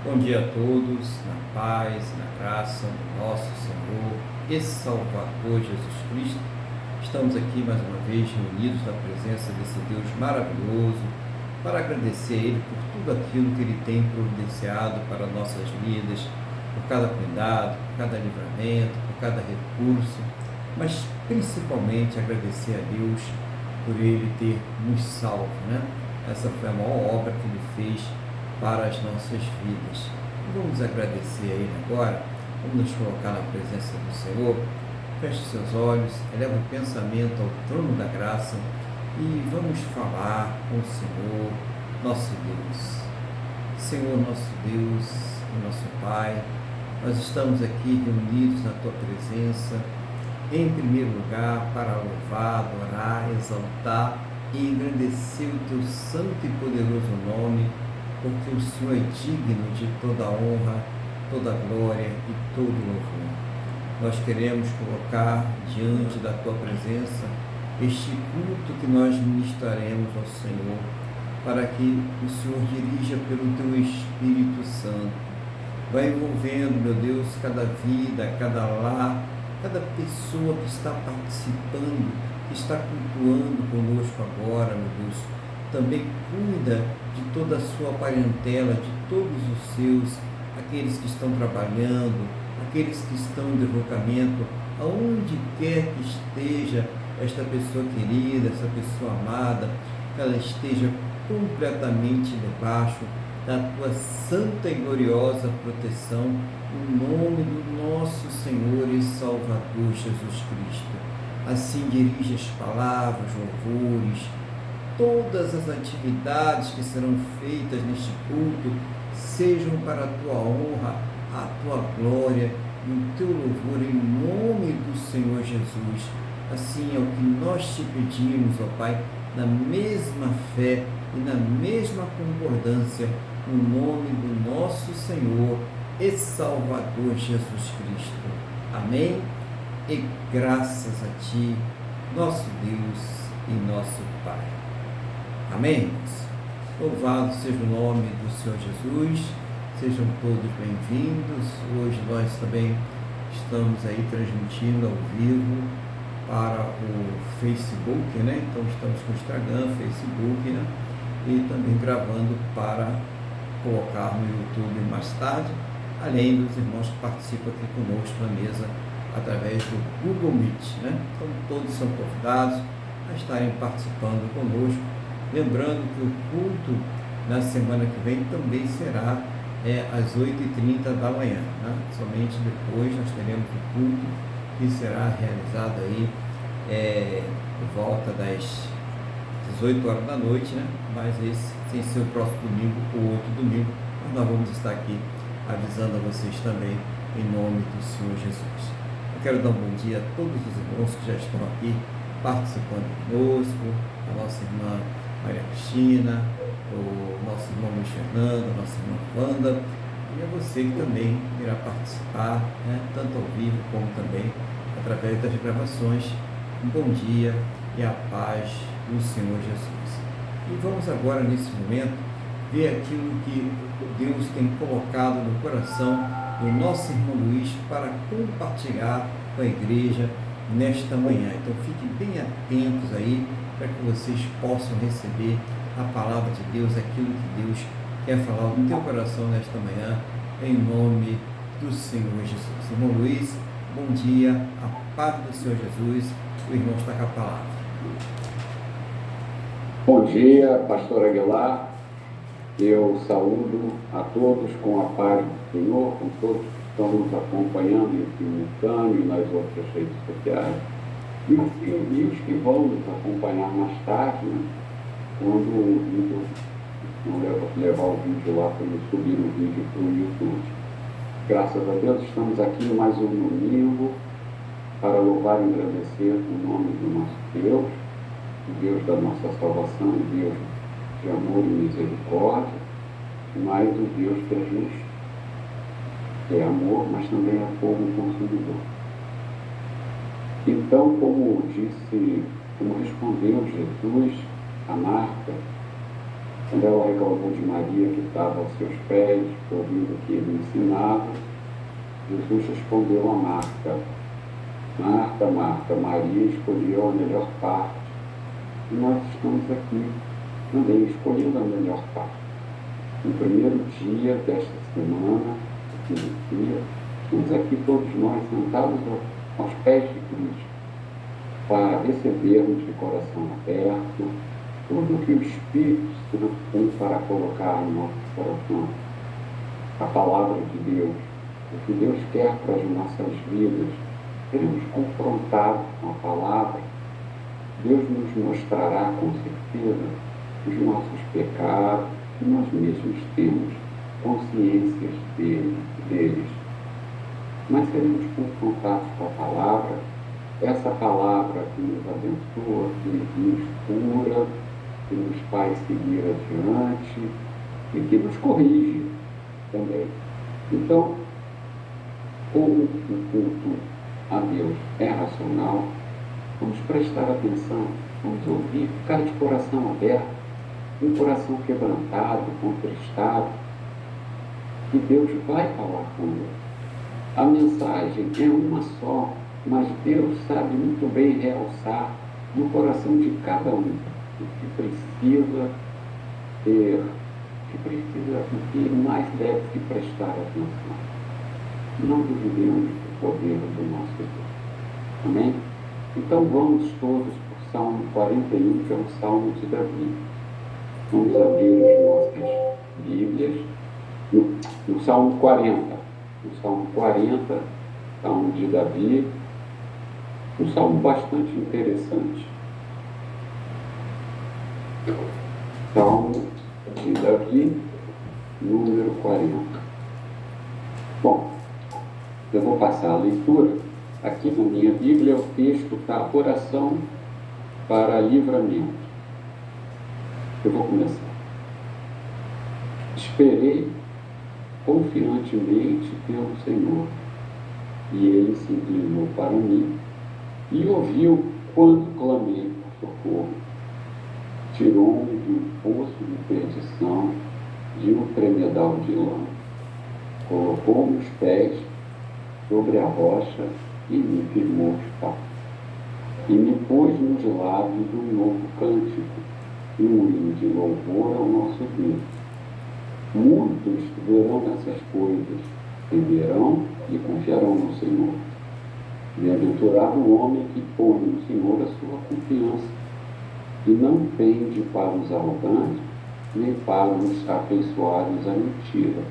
Bom dia a todos, na paz, na graça do nosso Senhor e Salvador Jesus Cristo. Estamos aqui mais uma vez reunidos na presença desse Deus maravilhoso para agradecer a Ele por tudo aquilo que Ele tem providenciado para nossas vidas, por cada cuidado, por cada livramento, por cada recurso, mas principalmente agradecer a Deus por Ele ter nos salvo, né? Essa foi a maior obra que Ele fez para as nossas vidas. Vamos agradecer a Ele agora, vamos nos colocar na presença do Senhor. Feche seus olhos, eleva o pensamento ao trono da graça e vamos falar com o Senhor, nosso Deus. Senhor, nosso Deus e nosso Pai, nós estamos aqui reunidos na Tua presença, em primeiro lugar, para louvar, adorar, exaltar e engrandecer o Teu santo e poderoso nome, porque o Senhor é digno de toda honra, toda glória e todo louvor. Nós queremos colocar diante da Tua presença este culto que nós ministraremos ao Senhor, para que o Senhor dirija pelo Teu Espírito Santo. Vai envolvendo, meu Deus, cada vida, cada lar, cada pessoa que está participando, que está cultuando conosco agora, meu Deus. Também cuida de toda a sua parentela, de todos os seus, aqueles que estão trabalhando, aqueles que estão em deslocamento, aonde quer que esteja esta pessoa querida, essa pessoa amada, que ela esteja completamente debaixo da Tua santa e gloriosa proteção, no nome do nosso Senhor e Salvador Jesus Cristo. Assim dirige as palavras, louvores, todas as atividades que serão feitas neste culto sejam para a Tua honra, a Tua glória e o Teu louvor em nome do Senhor Jesus. Assim é o que nós te pedimos, ó Pai, na mesma fé e na mesma concordância, no nome do nosso Senhor e Salvador Jesus Cristo. Amém? E graças a Ti, nosso Deus e nosso Pai. Amém? Louvado seja o nome do Senhor Jesus, sejam todos bem-vindos. Hoje nós também estamos aí transmitindo ao vivo para o Facebook, né? Então estamos com o Instagram, Facebook, né? E também gravando para colocar no YouTube mais tarde, além dos irmãos que participam aqui conosco na mesa através do Google Meet, né? Então todos são convidados a estarem participando conosco. Lembrando que o culto na semana que vem também será às 8h30 da manhã, né? Somente depois nós teremos o culto que será realizado aí por volta das 18 horas da noite, né? Mas esse sem ser o próximo domingo ou outro domingo, mas nós vamos estar aqui avisando a vocês também em nome do Senhor Jesus. Eu quero dar um bom dia a todos os irmãos que já estão aqui participando conosco, a nossa irmã Maria Cristina, o nosso irmão Luiz Fernando, a nossa irmã Wanda, e a você que também irá participar, né, tanto ao vivo como também através das gravações. Um bom dia e a paz do Senhor Jesus. E vamos agora, nesse momento, ver aquilo que Deus tem colocado no coração do nosso irmão Luiz para compartilhar com a igreja nesta manhã. Então fiquem bem atentos aí, para que vocês possam receber a palavra de Deus, aquilo que Deus quer falar no teu coração nesta manhã, em nome do Senhor Jesus. Irmão Luiz, bom dia, a paz do Senhor Jesus, o irmão está com a palavra. Bom dia, pastor Aguilar, eu saúdo a todos com a paz do Senhor, com todos que estão nos acompanhando em simultâneo e nas outras redes sociais. E os que vão nos acompanhar mais tarde, né, quando o vídeo, levar o vídeo lá para subir o vídeo para o YouTube. Graças a Deus estamos aqui mais um domingo para louvar e agradecer o nome do nosso Deus, o Deus da nossa salvação, o Deus de amor e misericórdia, mas o Deus que é justo, que é amor, mas também é fogo consumidor. Então, como respondeu Jesus a Marta, Quando ela reclamou de Maria, que estava aos seus pés, ouvindo o que ele ensinava, Jesus respondeu a Marta: Marta, Marta, Maria escolheu a melhor parte. E nós estamos aqui também escolhendo a melhor parte. No primeiro dia desta semana, que inicia, estamos aqui todos nós sentados aos pés de Cristo, para recebermos de coração aberto tudo o que o Espírito Santo tem para colocar em nosso coração. A palavra de Deus, o que Deus quer para as nossas vidas. Seremos confrontados com a palavra. Deus nos mostrará com certeza os nossos pecados, que nós mesmos temos consciências deles. Mas seremos confrontados com a palavra, essa palavra que nos abençoa, que nos cura, que nos faz seguir adiante e que nos corrige também. Então, como o culto a Deus é racional, vamos prestar atenção, vamos ouvir, ficar de coração aberto, um coração quebrantado, contristado, que Deus vai falar conosco. A mensagem é uma só, mas Deus sabe muito bem realçar no coração de cada um o que precisa ter, o que mais deve se prestar atenção. Não duvidemos do poder do nosso Deus. Amém? Então vamos todos para o Salmo 41, que é o Salmo de Davi. Vamos abrir as nossas Bíblias no Salmo 40. No Salmo 40, Salmo de Davi, um salmo bastante interessante. Salmo de Davi, número 40. Bom, eu vou passar a leitura. Aqui na minha Bíblia o texto está oração para livramento. Eu vou começar. Esperei confiantemente pelo Senhor, e Ele se inclinou para mim e ouviu quando clamei por socorro. Tirou-me de um poço de perdição, de um tremedal de lama. Colocou-me os pés sobre a rocha e me firmou os passos. E me pôs nos lábios um novo cântico, um hino de louvor ao nosso Deus. Muitos verão essas coisas, temerão e confiarão no Senhor. Bem-aventurado o homem que põe no Senhor a sua confiança e não pende para os arrogantes, nem para os afeiçoados à mentira.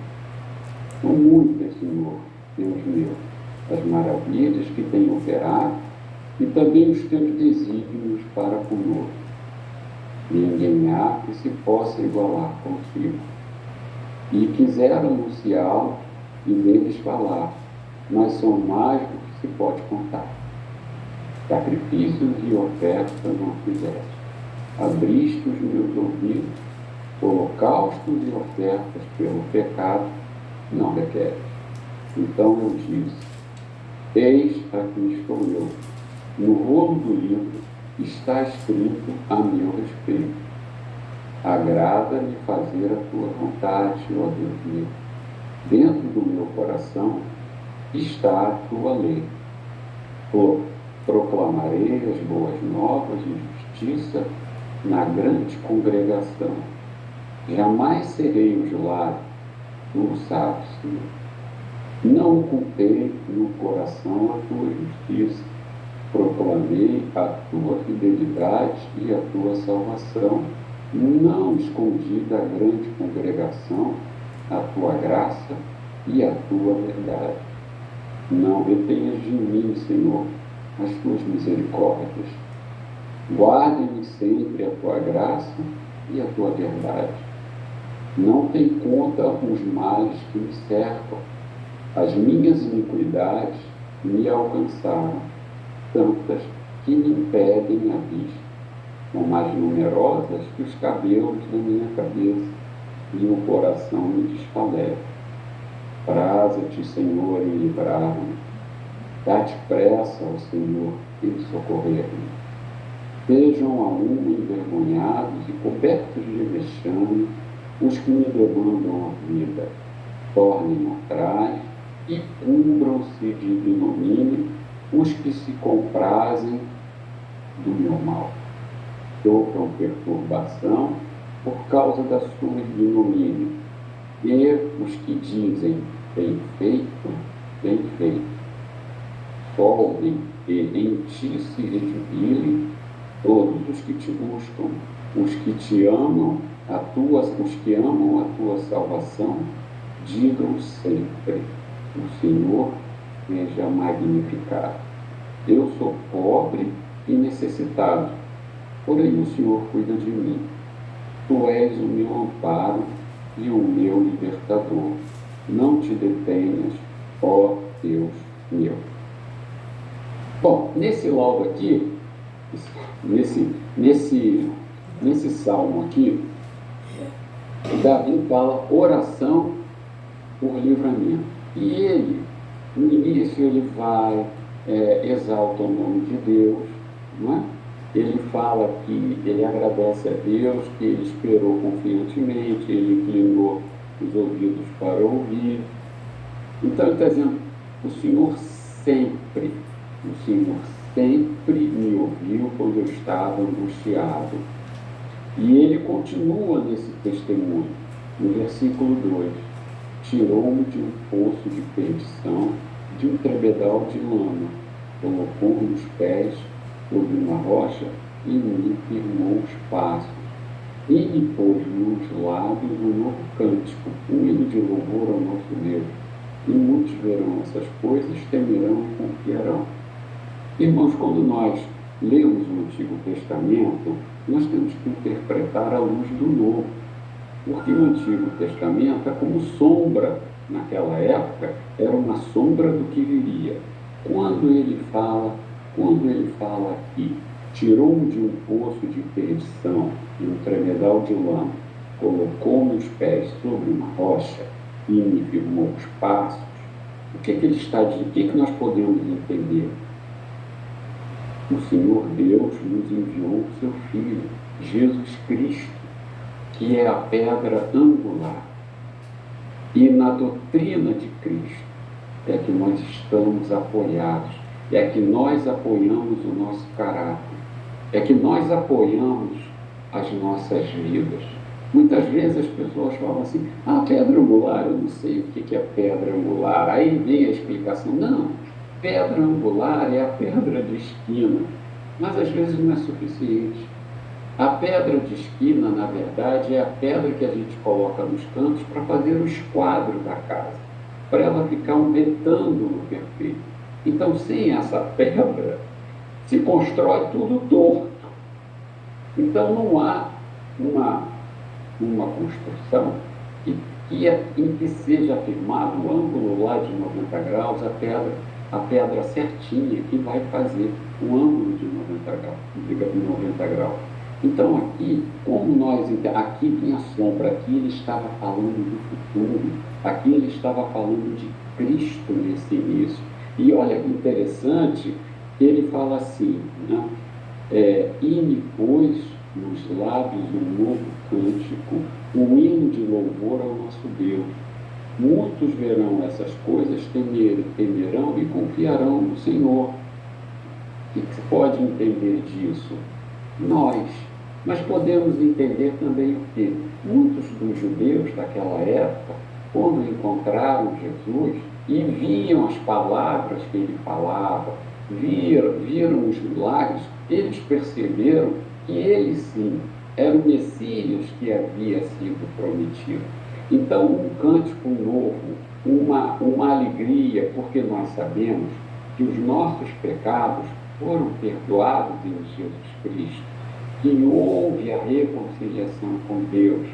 São muitas, Senhor, Deus meu, as maravilhas que tem operado e também os teus desígnios para conosco. Ninguém há que se possa igualar contigo. E quiseram anunciá-lo e neles falar, mas são mais do que se pode contar. Sacrifícios e ofertas não fizeste. Abriste os meus ouvidos, holocaustos e ofertas pelo pecado não requeres. Então eu disse, eis aqui estou eu. No rolo do livro está escrito a meu respeito. Agrada-me fazer a tua vontade, ó Deus meu. Dentro do meu coração está a tua lei. Proclamarei as boas novas de justiça na grande congregação. Jamais serei os lábios, tu o sabes, Senhor. Não ocultei no coração a tua justiça. Proclamei a tua fidelidade e a tua salvação. Não escondi da grande congregação a tua graça e a tua verdade. Não retenhas de mim, Senhor, as tuas misericórdias. Guarde-me sempre a tua graça e a tua verdade. Não tem conta os males que me cercam. As minhas iniquidades me alcançaram, tantas que me impedem a vista. São mais numerosas que os cabelos da minha cabeça, e o coração me desfalece. Praza-te, Senhor, em livrar-me. Dá-te pressa ao Senhor em socorrer-me. Sejam a uma envergonhados e cobertos de vexame os que me demandam a vida. Tornem atrás e cubram-se de ignomínia os que se comprazem do meu mal. Sofram perturbação por causa da sua ignomínia. E os que dizem bem feito, solvem e em ti se rejubilem todos os que te buscam, os que amam a tua salvação, digam sempre: o Senhor seja magnificado. Eu sou pobre e necessitado, porém o Senhor cuida de mim. Tu és o meu amparo e o meu libertador. Não te detenhas, ó Deus meu. Bom, nesse laudo aqui, nesse salmo aqui, Davi fala oração por livramento. E ele, no início, ele vai, exalta o nome de Deus, não é? Ele fala que ele agradece a Deus, que ele esperou confiantemente, ele inclinou os ouvidos para ouvir. Então ele está dizendo: o Senhor sempre me ouviu quando eu estava angustiado. E ele continua nesse testemunho, no versículo 2: tirou-me de um poço de perdição, de um trebedal de lama, colocou-me os pés sobre uma rocha e me firmou os passos, e me pôs nos lábios um novo cântico, um hino de louvor ao nosso Deus. E muitos verão essas coisas, temerão e confiarão. Irmãos, quando nós lemos o Antigo Testamento, nós temos que interpretar à luz do Novo, porque o Antigo Testamento é como sombra. Naquela época, era uma sombra do que viria. Quando ele fala aqui: tirou-me de um poço de perdição e um tremedal de lama, colocou-me os pés sobre uma rocha e me firmou os passos, o que ele está dizendo? O que nós podemos entender? O Senhor Deus nos enviou o seu Filho, Jesus Cristo, que é a pedra angular. E na doutrina de Cristo é que nós estamos apoiados, é que nós apoiamos o nosso caráter, é que nós apoiamos as nossas vidas. Muitas vezes as pessoas falam assim: pedra angular, eu não sei o que é pedra angular. Aí vem a explicação: não, pedra angular é a pedra de esquina, mas às vezes não é suficiente. A pedra de esquina, na verdade, é a pedra que a gente coloca nos cantos para fazer o esquadro da casa, para ela ficar um retângulo perfeito. Então, sem essa pedra, se constrói tudo torto. Então, não há uma construção em que seja afirmado o ângulo lá de 90 graus, a pedra certinha, que vai fazer um ângulo de 90 graus. Então aqui, aqui tem a sombra, aqui ele estava falando do futuro, aqui ele estava falando de Cristo nesse início. E olha que interessante, ele fala assim, né? E me pôs nos lábios um novo cântico, um hino de louvor ao nosso Deus. Muitos verão essas coisas, temerão e confiarão no Senhor. O que se pode entender disso? Nós. Mas podemos entender também o que? Muitos dos judeus daquela época, quando encontraram Jesus e viam as palavras que ele falava, viram os milagres, eles perceberam que ele sim era o Messias que havia sido prometido. Então, um cântico novo, uma alegria, porque nós sabemos que os nossos pecados foram perdoados em Jesus Cristo, que houve a reconciliação com Deus,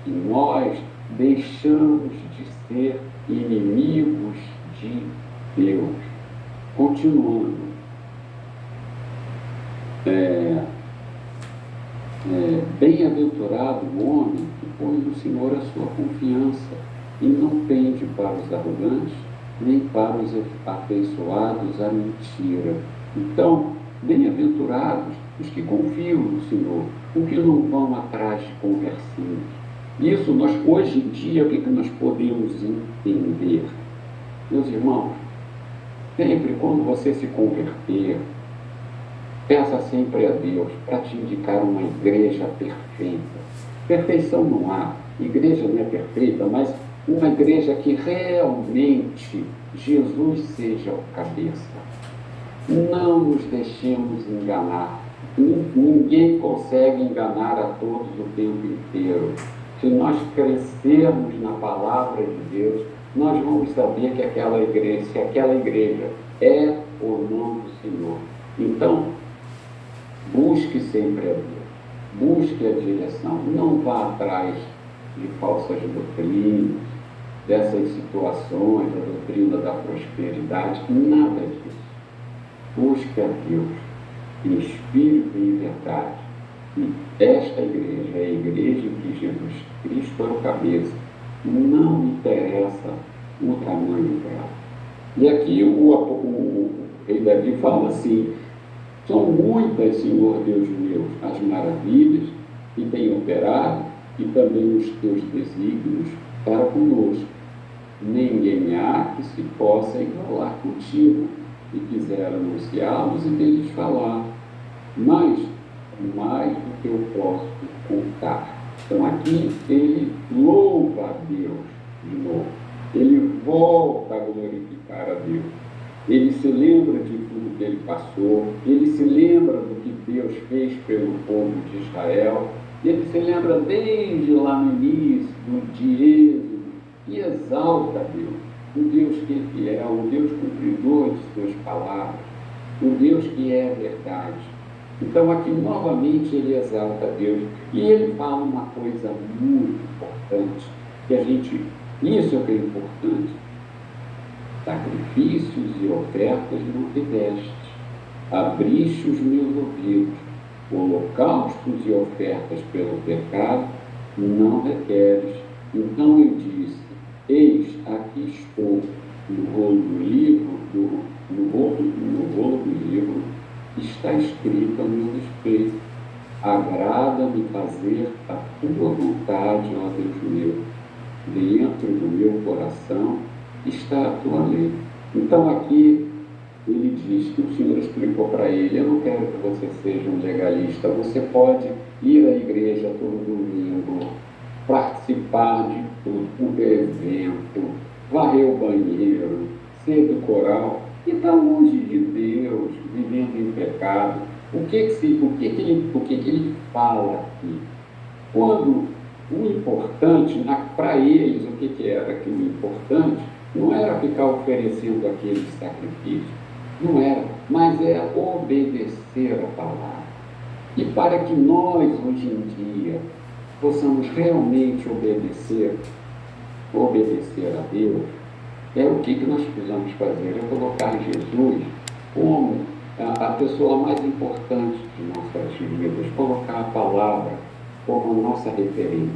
e nós deixamos de ser inimigos de Deus. Continuando, bem-aventurado o homem que põe no Senhor a sua confiança e não pende para os arrogantes, nem para os afeiçoados à mentira. Então, bem-aventurados os que confiam no Senhor, os que não vão atrás de conversinhos. Isso nós, hoje em dia, o que nós podemos entender? Meus irmãos, sempre quando você se converter, peça sempre a Deus para te indicar uma igreja perfeita. Perfeição não há, igreja não é perfeita, mas uma igreja que realmente Jesus seja o cabeça. Não nos deixemos enganar. Ninguém consegue enganar a todos o tempo inteiro. Se nós crescermos na palavra de Deus, nós vamos saber que aquela igreja é ou não do Senhor. Então, busque sempre a Deus, busque a direção, não vá atrás de falsas doutrinas, dessas situações, a doutrina da prosperidade, nada disso. Busque a Deus em espírito e em verdade. E esta igreja é a igreja em que Jesus Cristo é o cabeça. Não interessa o tamanho dela. E aqui o rei Davi fala assim: são muitas, Senhor Deus meu, as maravilhas que tem operado e também os teus desígnios para conosco. Ninguém há que se possa igualar contigo, e quiser anunciá-los e deles falar, mas mais do que eu posso contar. Então aqui ele louva a Deus de novo, ele volta a glorificar a Deus, ele se lembra de tudo que ele passou, ele se lembra do que Deus fez pelo povo de Israel, ele se lembra desde lá no início, de Êxodo, e exalta a Deus, o Deus que é fiel, o Deus cumpridor de suas palavras, o Deus que é verdade. Então aqui novamente ele exalta a Deus e ele fala uma coisa muito importante, que a gente, isso é o que é importante: sacrifícios e ofertas não te deste, abriste os meus ouvidos, holocaustos e ofertas pelo pecado não requeres. Então eu disse: eis, aqui estou, no rolo do livro, no rolo do livro está escrito a meu respeito. Agrada-me fazer a tua vontade, ó Deus meu. Dentro do meu coração está a tua lei. Então aqui ele diz que o Senhor explicou para ele: eu não quero que você seja um legalista, você pode ir à igreja todo domingo, participar de tudo, do evento, varrer o banheiro, ser do coral, e está longe de Deus, vivendo em pecado. O que ele fala aqui? Quando o importante, para eles, o que era que o importante não era ficar oferecendo aquele sacrifício, não era, mas é obedecer a palavra. E para que nós, hoje em dia, possamos realmente obedecer a Deus, o que nós precisamos fazer? É colocar Jesus como a pessoa mais importante de nossas vidas, colocar a palavra como a nossa referência.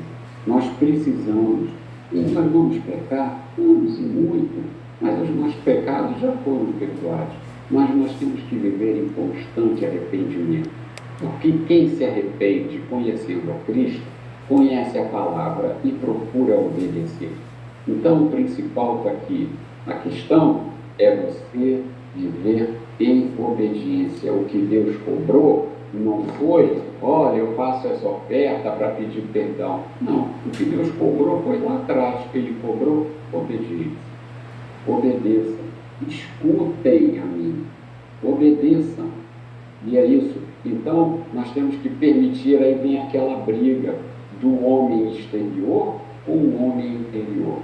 Nós precisamos, e nós vamos pecar, vamos e muito, mas os nossos pecados já foram perdoados, mas nós temos que viver em constante arrependimento, porque quem se arrepende conhecendo a Cristo, conhece a palavra e procura obedecer. Então o principal está aqui, a questão é você viver em obediência. O que Deus cobrou não foi: olha, eu faço essa oferta para pedir perdão. Não, o que Deus cobrou foi lá atrás, ele cobrou obediência. Obedeçam, escutem a mim, obedeçam. E é isso. Então nós temos que permitir, aí vem aquela briga do homem exterior com o homem interior.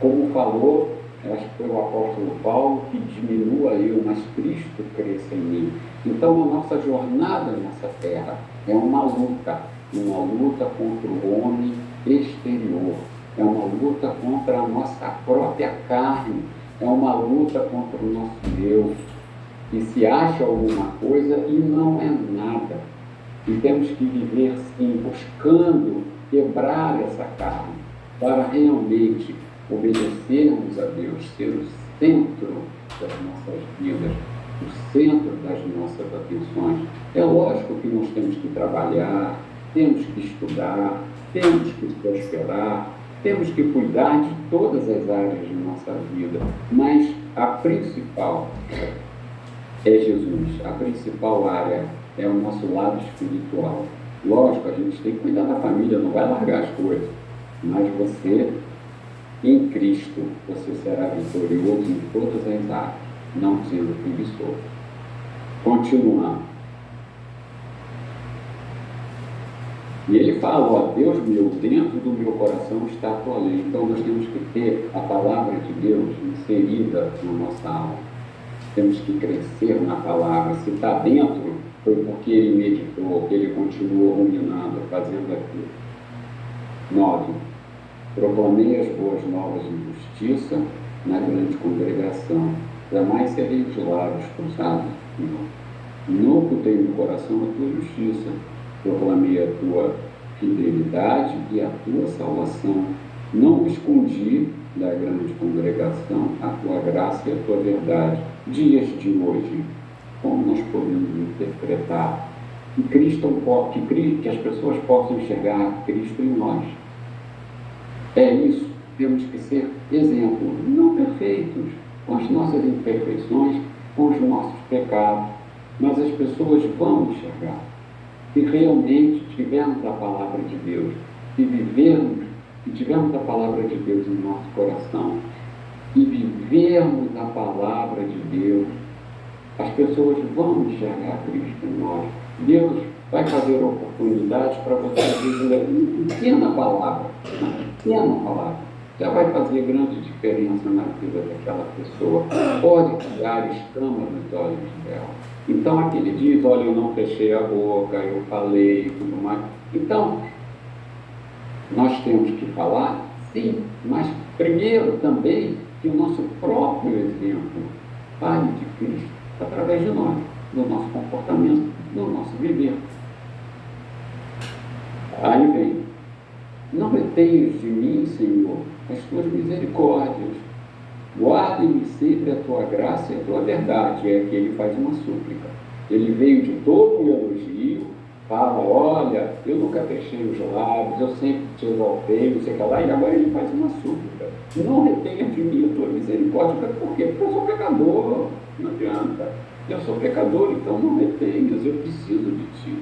Como falou, acho que foi o apóstolo Paulo, que diminua eu, mas Cristo cresça em mim. Então a nossa jornada nessa terra é uma luta contra o homem exterior, é uma luta contra a nossa própria carne, é uma luta contra o nosso Deus, que se acha alguma coisa e não é nada. E temos que viver sim, buscando quebrar essa carne, para realmente obedecermos a Deus, ser o centro das nossas vidas. o centro das nossas atenções. É lógico que nós temos que trabalhar, temos que estudar, temos que prosperar, temos que cuidar de todas as áreas de nossa vida, mas a principal é Jesus, a principal área é o nosso lado espiritual. Lógico, a gente tem que cuidar da família, não vai largar as coisas, mas você, em Cristo, você será vitorioso em todas as áreas, não sendo preguiçoso. Continuando. E ele fala, ó, Deus meu, dentro do meu coração está a tua lei. Então nós temos que ter a palavra de Deus inserida na nossa alma. Temos que crescer na palavra. Se está dentro, foi porque ele meditou, que ele continuou ruminando, fazendo aquilo. 9. Proclamei as boas novas de justiça na grande congregação. Jamais serei dos lábios cruzados. Não ocultei no coração a tua justiça. Proclamei a tua fidelidade e a tua salvação. Não escondi da grande congregação a tua graça e a tua verdade. Dias de hoje, como nós podemos interpretar que Cristo que as pessoas possam enxergar Cristo em nós. É isso, temos que ser exemplo, não perfeitos, com as nossas imperfeições, com os nossos pecados, mas as pessoas vão enxergar. Se realmente tivermos a palavra de Deus, se vivermos e tivermos a palavra de Deus em nosso coração, e vivermos a palavra de Deus, as pessoas vão enxergar Cristo em nós. Deus vai fazer oportunidades para você viver uma pequena palavra, já vai fazer grande diferença na vida daquela pessoa. Pode tirar escamas nos olhos dela. Então, aqui ele diz, olha, eu não fechei a boca, eu falei e tudo mais. Então, nós temos que falar, sim, mas primeiro também que o nosso próprio exemplo fale de Cristo através de nós, do nosso comportamento, do nosso viver. Aí vem, não retenhas de mim, Senhor, as tuas misericórdias. Guarda-me sempre a tua graça e a tua verdade. É que ele faz uma súplica. Ele veio de todo um elogio, fala, olha, eu nunca fechei os lábios, eu sempre te exaltei, não sei o que lá, e agora ele faz uma súplica. Não retenha de mim a tua misericórdia. Por quê? Porque eu sou pecador, não adianta. Eu sou pecador, então não retenhas, eu preciso de ti.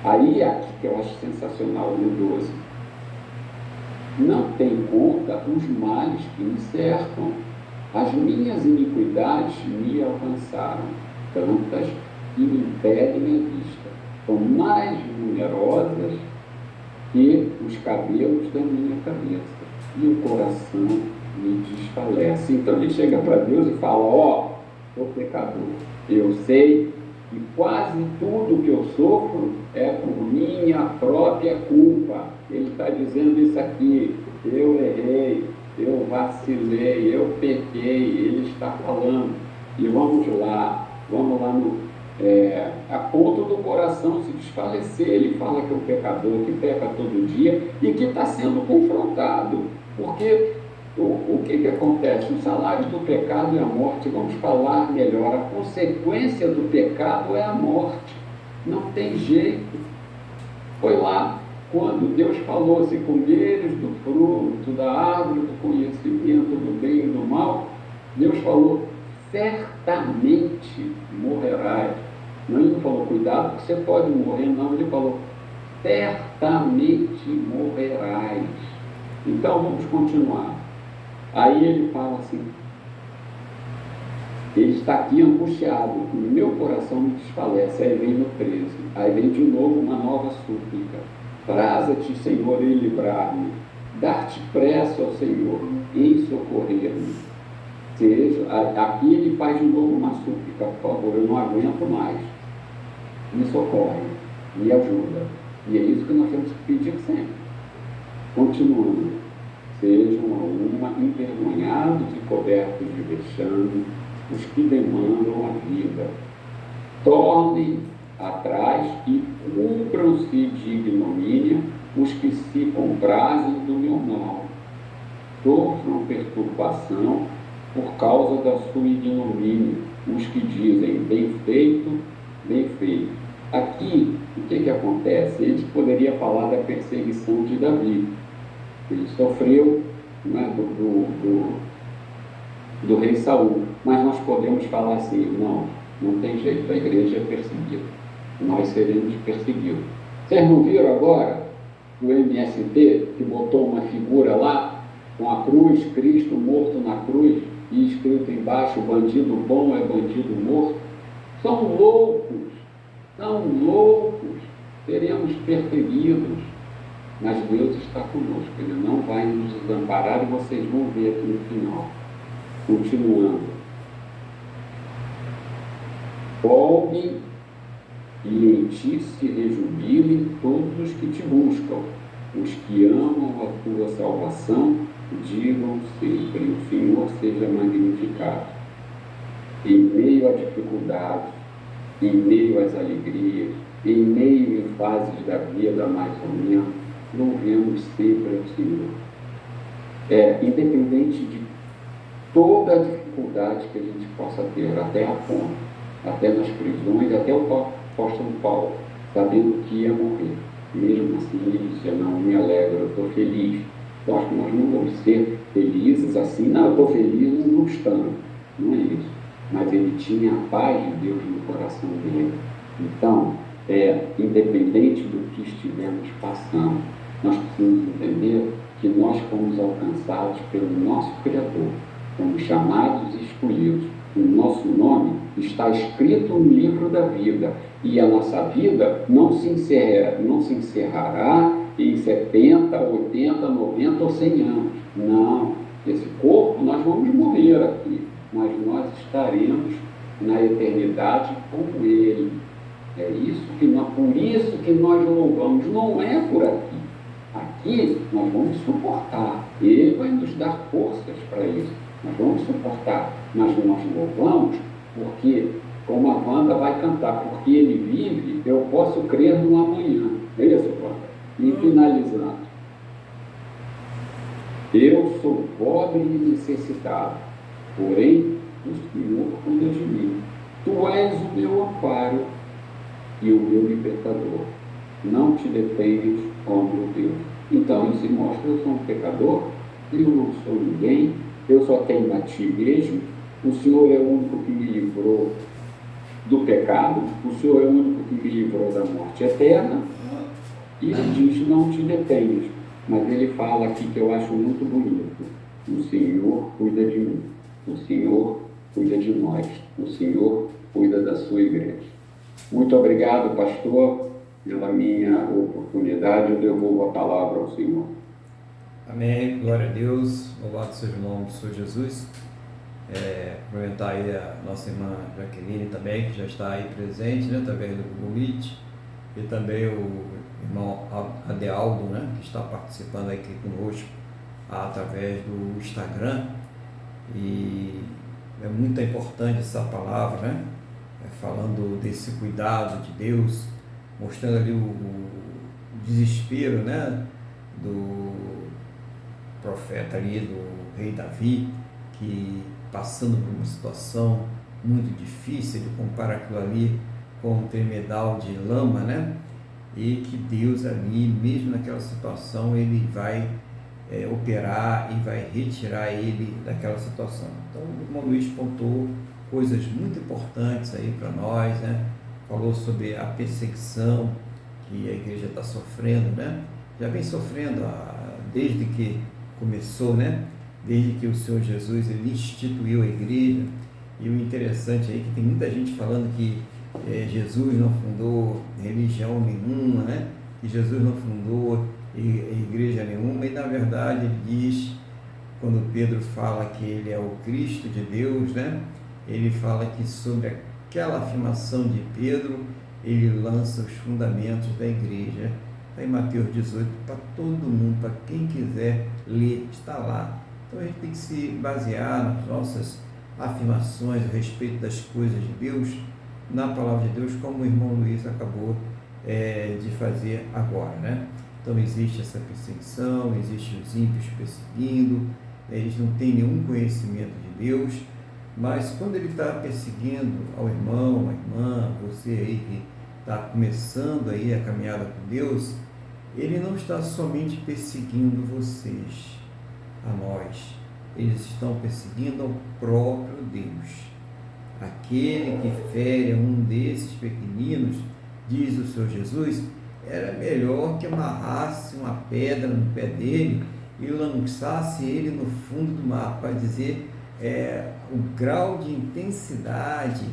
Aí aqui que eu acho sensacional no 12. Não tem conta os males que me cercam. As minhas iniquidades me alcançaram, tantas que me impedem a vista. São mais numerosas que os cabelos da minha cabeça. E o coração me desfalece. Então ele chega para Deus e fala, ó, sou pecador. Eu sei que quase tudo que eu sofro é por minha própria culpa. Ele está dizendo isso aqui, eu errei, eu vacilei, eu pequei, ele está falando. E vamos lá no, a ponto do coração se desfalecer. Ele fala que é um pecador que peca todo dia e que está sendo confrontado, porque o que acontece? O salário do pecado é a morte. Vamos falar melhor, a consequência do pecado é a morte, não tem jeito. Foi lá quando Deus falou, se comeres do fruto da árvore do conhecimento do bem e do mal, Deus falou, certamente morrerás. Não, ele não falou, cuidado, porque você pode morrer, não, ele falou, certamente morrerás. Então vamos continuar. Aí ele fala assim, ele está aqui angustiado, o meu coração me desfalece. Aí vem no 13, aí vem de novo uma nova súplica. Praza-te, Senhor, em livrar-me, dar-te pressa ao Senhor em socorrer-me. Seja, aqui ele faz de novo uma súplica, por favor, eu não aguento mais, me socorre, me ajuda. E é isso que nós temos que pedir sempre. Continuando, sejam a uma envergonhados e cobertos de vexame os que demandam a vida. Tornem atrás e cubram-se de ignomínia os que se comprazem do meu mal. Sofram perturbação por causa da sua ignomínia os que dizem bem feito, bem feito. Aqui, o que acontece? A gente poderia falar da perseguição de Davi. Ele sofreu, né, do rei Saul, mas nós podemos falar assim, não tem jeito, a igreja é perseguida, nós seremos perseguidos. Vocês não viram agora o MST que botou uma figura lá com a cruz, Cristo morto na cruz, e escrito embaixo, bandido bom é bandido morto? São loucos, seremos perseguidos, mas Deus está conosco, Ele não vai nos desamparar, e vocês vão ver aqui no final. Continuando. Folguem e em ti se rejubilem todos os que te buscam, os que amam a tua salvação, digam sempre, o Senhor seja magnificado. Em meio à dificuldade, em meio às alegrias, em meio em fases da vida mais ou menos, louvemos sempre ao Senhor. Independente de toda a dificuldade que a gente possa ter, até a fome, até nas prisões, até o apóstolo Paulo, sabendo que ia morrer. Mesmo assim, ele disse, não me alegro, eu estou feliz. Eu acho que nós não vamos ser felizes assim, eu estou feliz não estando. Não é isso. Mas ele tinha a paz de Deus no coração dele. Então, independente do que estivermos passando, nós precisamos entender que nós fomos alcançados pelo nosso Criador, fomos chamados e escolhidos. O nosso nome está escrito no livro da vida, e a nossa vida não se encerrará em 70, 80, 90 ou 100 anos. Não, esse corpo nós vamos morrer aqui, mas nós estaremos na eternidade com Ele. É isso por isso que nós louvamos, não é por aqui. Aqui nós vamos suportar, Ele vai nos dar forças para isso, nós vamos suportar, mas nós louvamos porque, como a Wanda vai cantar, porque Ele vive, eu posso crer no amanhã. É isso, Wanda? E finalizando, eu sou pobre e necessitado, porém o Senhor cuida de mim. Tu és o meu amparo e o meu libertador. Não te detenhas, ó meu Deus. Então ele se mostra, eu sou um pecador, eu não sou ninguém, eu só tenho a ti mesmo, o Senhor é o único que me livrou do pecado, o Senhor é o único que me livrou da morte eterna, e ele diz, não te detenhas. Mas ele fala aqui que eu acho muito bonito, o Senhor cuida de mim, o Senhor cuida de nós, o Senhor cuida da sua igreja. Muito obrigado, pastor, pela minha oportunidade. Eu devolvo a palavra ao Senhor. Amém. Glória a Deus. Louvado seja o nome do Senhor Jesus. Cumprimentar aí a nossa irmã Jaqueline também, que já está aí presente, né, através do Google Meet. E também o irmão Adealdo, né, que está participando aqui conosco através do Instagram. E é muito importante essa palavra, né? Falando desse cuidado de Deus, mostrando ali o desespero, né, do profeta ali, do rei Davi, que passando por uma situação muito difícil, ele compara aquilo ali com um tremedal de lama, né, e que Deus ali, mesmo naquela situação, ele vai operar e vai retirar ele daquela situação. Então o irmão Luiz pontuou coisas muito importantes aí para nós, né? Falou sobre a perseguição que a igreja está sofrendo, né? Já vem sofrendo desde que começou, né? Desde que o Senhor Jesus ele instituiu a igreja. E o interessante aí é que tem muita gente falando que Jesus não fundou religião nenhuma, né? Que Jesus não fundou igreja nenhuma, e na verdade ele diz, quando Pedro fala que ele é o Cristo de Deus, né? Ele fala que sobre aquela afirmação de Pedro, ele lança os fundamentos da igreja. Está em Mateus 18, para todo mundo, para quem quiser ler, está lá. Então a gente tem que se basear nas nossas afirmações a respeito das coisas de Deus, na palavra de Deus, como o irmão Luiz acabou de fazer agora, né? Então existe essa perseguição, existe os ímpios perseguindo, eles não têm nenhum conhecimento de Deus, Mas quando ele está perseguindo ao irmão, à irmã, você aí que está começando aí a caminhada com Deus, ele não está somente perseguindo vocês, a nós. Eles estão perseguindo ao próprio Deus. Aquele que fere um desses pequeninos, diz o Senhor Jesus, era melhor que amarrasse uma pedra no pé dele e lançasse ele no fundo do mar, para dizer o grau de intensidade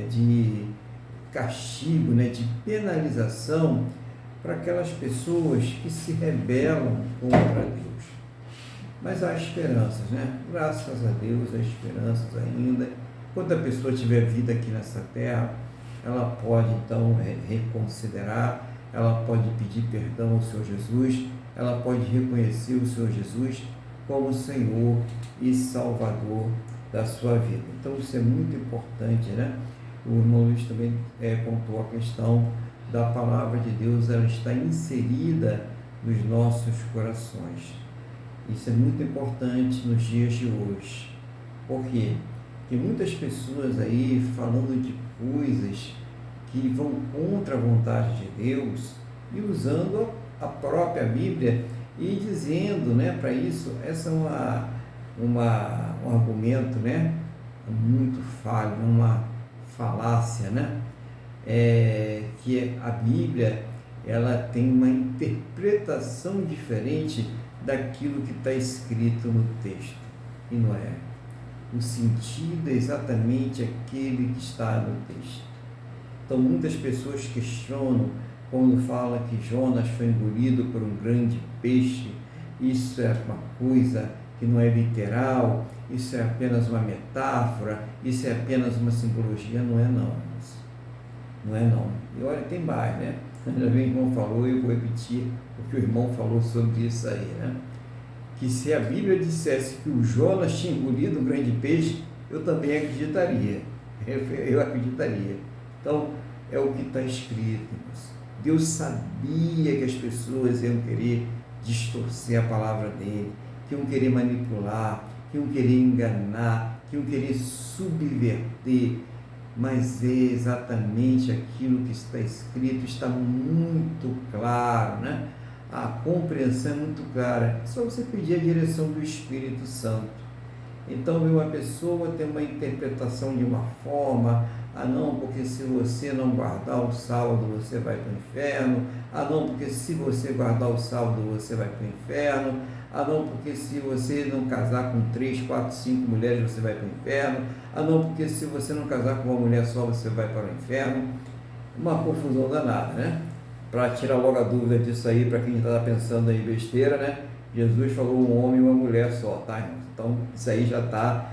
de castigo, né, de penalização para aquelas pessoas que se rebelam contra Deus. Mas há esperanças, né? Graças a Deus há esperanças ainda. Quando a pessoa tiver vida aqui nessa terra, ela pode então reconsiderar, ela pode pedir perdão ao Senhor Jesus, ela pode reconhecer o Senhor Jesus como Senhor e Salvador da sua vida. Então isso é muito importante, né? O irmão Luiz também pontuou a questão da palavra de Deus, ela está inserida nos nossos corações. Isso é muito importante nos dias de hoje. Por quê? Tem muitas pessoas aí falando de coisas que vão contra a vontade de Deus e usando a própria Bíblia e dizendo, né, para isso, essa é um argumento, né, muito falho, uma falácia, né, que a Bíblia ela tem uma interpretação diferente daquilo que está escrito no texto, e não é. O sentido é exatamente aquele que está no texto. Então muitas pessoas questionam quando fala que Jonas foi engolido por um grande peixe. Isso é uma coisa que não é literal, isso é apenas uma metáfora, isso é apenas uma simbologia. Não é não, não é não. E olha, tem mais, né? Ainda bem que o irmão falou, eu vou repetir o que o irmão falou sobre isso aí, né? Que se a Bíblia dissesse que o Jonas tinha engolido um grande peixe, eu também acreditaria. Eu acreditaria. Então, é o que está escrito. Deus sabia que as pessoas iam querer distorcer a palavra dele, que iam querer manipular, que iam querer enganar, que iam querer subverter, mas é exatamente aquilo que está escrito, está muito claro, né? A compreensão é muito clara, é só você pedir a direção do Espírito Santo. Então, uma pessoa tem uma interpretação de uma forma, não, porque se você não guardar o sábado, você vai para o inferno, não, porque se você guardar o sábado, você vai para o inferno, não, porque se você não casar com 3, 4, 5 mulheres, você vai para o inferno, não, porque se você não casar com uma mulher só, você vai para o inferno. Uma confusão danada, né? Para tirar logo a dúvida disso aí, para quem está pensando aí besteira, né? Jesus falou um homem e uma mulher só, tá, irmãos? Então, isso aí já está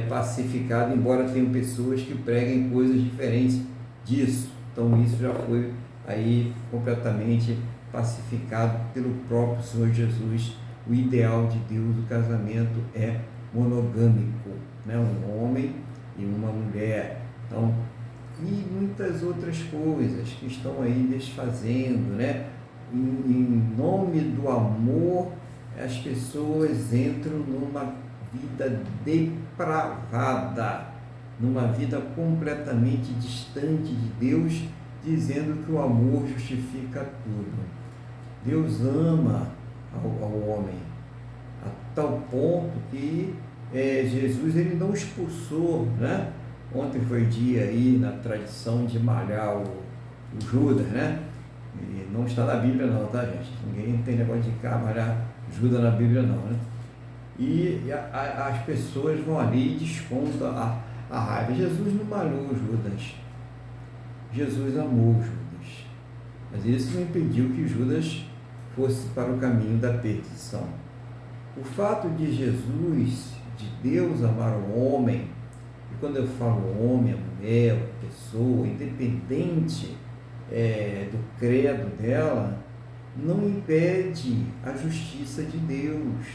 pacificado, embora tenham pessoas que preguem coisas diferentes disso. Então, isso já foi aí completamente pacificado pelo próprio Senhor Jesus. O ideal de Deus, o casamento é monogâmico, né? Um homem e uma mulher. Então, e muitas outras coisas que estão aí desfazendo, né? Em nome do amor, as pessoas entram numa vida depravada, numa vida completamente distante de Deus, dizendo que o amor justifica tudo. Deus ama ao homem a tal ponto que Jesus ele não expulsou, né? Ontem foi dia aí na tradição de malhar o Judas, né? E não está na Bíblia não, tá, gente? Ninguém tem negócio de malhar Judas na Bíblia não, né? E as pessoas vão ali e descontam a raiva. Jesus não malhou Judas. Jesus amou Judas. Mas isso não impediu que Judas fosse para o caminho da perdição. O fato de Jesus, de Deus amar o homem, e quando eu falo homem, a mulher, a pessoa, independente do credo dela, não impede a justiça de Deus.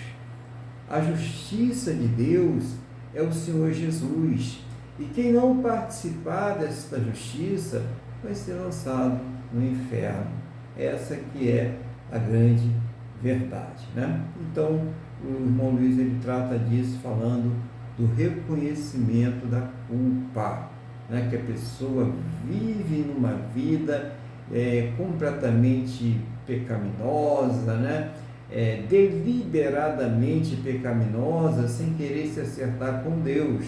A justiça de Deus é o Senhor Jesus. E quem não participar desta justiça vai ser lançado no inferno. Essa que é a grande verdade, né? Então, o irmão Luiz ele trata disso falando do reconhecimento da culpa, né? Que a pessoa vive numa vida completamente pecaminosa, né? Deliberadamente pecaminosa, sem querer se acertar com Deus.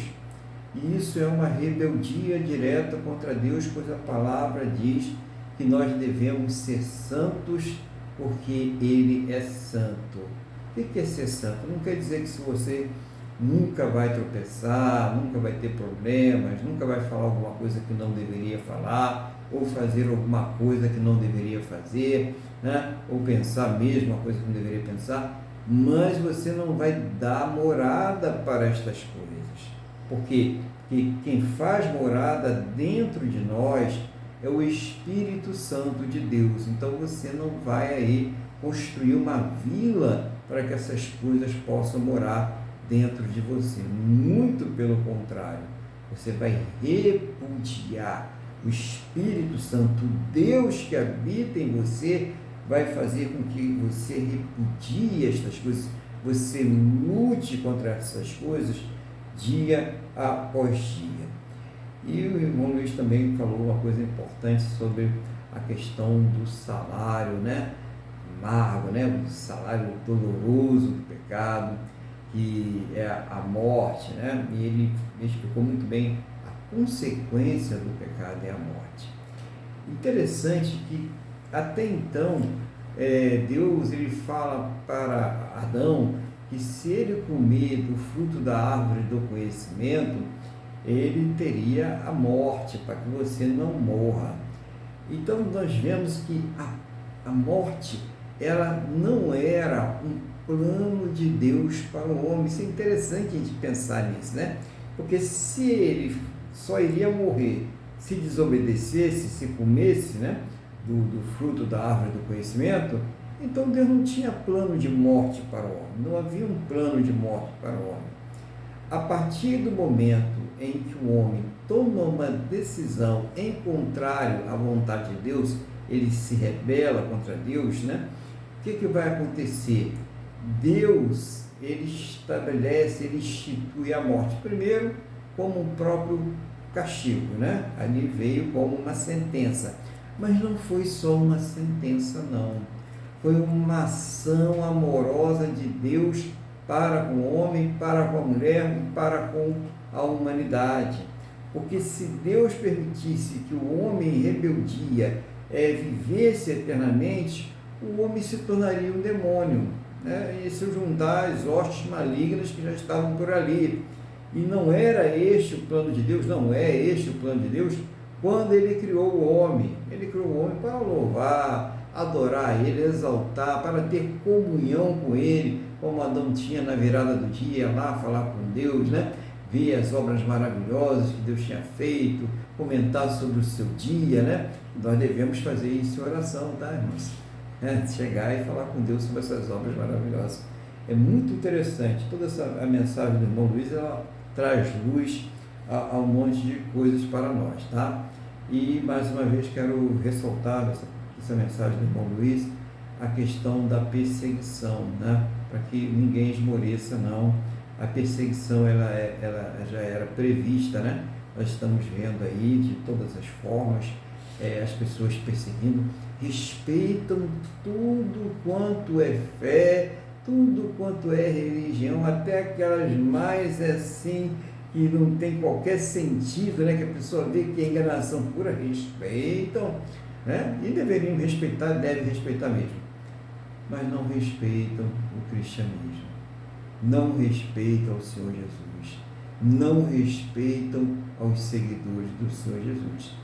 E isso é uma rebeldia direta contra Deus, pois a palavra diz que nós devemos ser santos porque Ele é santo. O que é ser santo? Não quer dizer que se você nunca vai tropeçar, nunca vai ter problemas, nunca vai falar alguma coisa que não deveria falar, ou fazer alguma coisa que não deveria fazer, né? Ou pensar mesmo uma coisa que não deveria pensar, mas você não vai dar morada para estas coisas. Por quê? Porque quem faz morada dentro de nós é o Espírito Santo de Deus. Então você não vai aí construir uma vila para que essas coisas possam morar dentro de você. Muito pelo contrário, você vai repudiar. O Espírito Santo, Deus que habita em você, vai fazer com que você repudie estas coisas, você lute contra essas coisas dia após dia. E o irmão Luiz também falou uma coisa importante sobre a questão do salário, né? Amargo, né? O salário doloroso do pecado, que é a morte, né? E ele explicou muito bem a consequência do pecado é a morte. Interessante que até então Deus ele fala para Adão que se ele comer do fruto da árvore do conhecimento, ele teria a morte, para que você não morra. Então nós vemos que a morte, ela não era um plano de Deus para o homem. Isso é interessante a gente pensar nisso, né? Porque se ele só iria morrer se desobedecesse, se comesse, né, do fruto da árvore do conhecimento, então Deus não tinha plano de morte para o homem, não havia um plano de morte para o homem. A partir do momento em que o homem toma uma decisão em contrário à vontade de Deus, ele se rebela contra Deus, né? O que vai acontecer? Deus, ele estabelece, ele institui a morte, primeiro como um próprio castigo, né? Ali veio como uma sentença, mas não foi só uma sentença, não. Foi uma ação amorosa de Deus para com o homem, para com a mulher e para com a humanidade. Porque se Deus permitisse que o homem em rebeldia vivesse eternamente, o homem se tornaria um demônio, né? E se juntar as hostes malignas que já estavam por ali. E não era este o plano de Deus, não é este o plano de Deus quando Ele criou o homem. Ele criou o homem para louvar, adorar Ele, exaltar, para ter comunhão com Ele, como Adão tinha na virada do dia, lá falar com Deus, né? Ver as obras maravilhosas que Deus tinha feito, comentar sobre o seu dia, né? Nós devemos fazer isso em oração, tá, irmãos? Chegar e falar com Deus sobre essas obras maravilhosas. É muito interessante. Toda a mensagem do irmão Luiz, ela traz luz a um monte de coisas para nós, tá? E mais uma vez quero ressaltar essa mensagem do irmão Luiz, a questão da perseguição, né? Para que ninguém esmoreça, não. A perseguição ela já era prevista, né? Nós estamos vendo aí de todas as formas as pessoas perseguindo, respeitam tudo quanto é fé, tudo quanto é religião, até aquelas mais assim que não tem qualquer sentido, né? Que a pessoa vê que é enganação pura, respeitam, né? E deveriam respeitar, devem respeitar mesmo, mas não respeitam o cristianismo, não respeitam o Senhor Jesus, não respeitam aos seguidores do Senhor Jesus.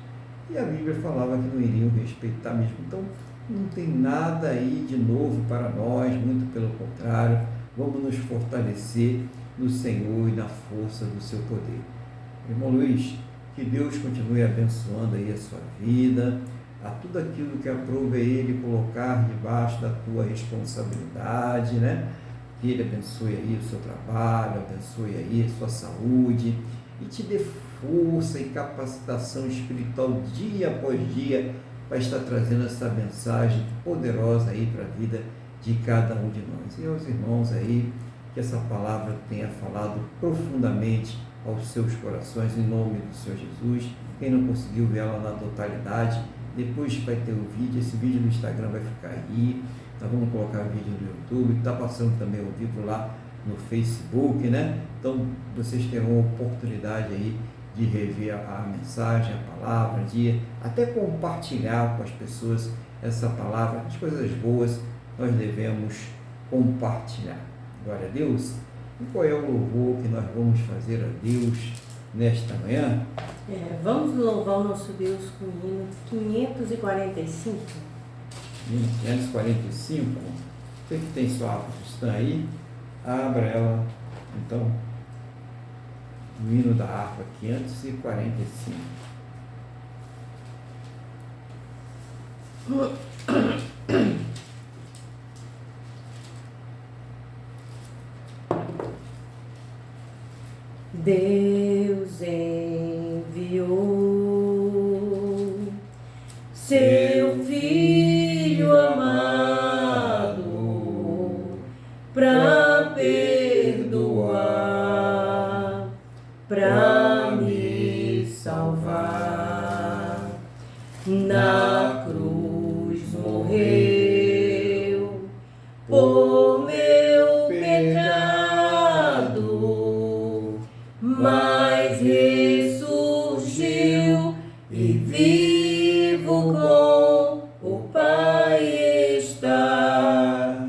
E a Bíblia falava que não iriam respeitar mesmo. Então, não tem nada aí de novo para nós, muito pelo contrário, vamos nos fortalecer no Senhor e na força do seu poder. Irmão Luiz, que Deus continue abençoando aí a sua vida, a tudo aquilo que aprove Ele colocar debaixo da tua responsabilidade, né? Que Ele abençoe aí o seu trabalho, abençoe aí a sua saúde e te dê força e capacitação espiritual dia após dia para estar trazendo essa mensagem poderosa aí para a vida de cada um de nós. E aos irmãos aí que essa palavra tenha falado profundamente aos seus corações, em nome do Senhor Jesus. Quem não conseguiu ver ela na totalidade, depois vai ter o vídeo, esse vídeo no Instagram vai ficar aí, nós vamos colocar o vídeo no YouTube, está passando também o vivo lá no Facebook, né? Então, vocês terão a oportunidade aí de rever a mensagem, a palavra, de até compartilhar com as pessoas essa palavra. As coisas boas nós devemos compartilhar. Glória a Deus. E qual é o louvor que nós vamos fazer a Deus nesta manhã? Vamos louvar o nosso Deus com o hino 545. 545. Você que tem sua harpa cristã aí, abra ela, então, o hino da harpa 545. Deus enviou seu Filho amado para perdoar, para me salvar. Na cruz morreu por meu pecado, mas ressurgiu e vivo com o Pai está,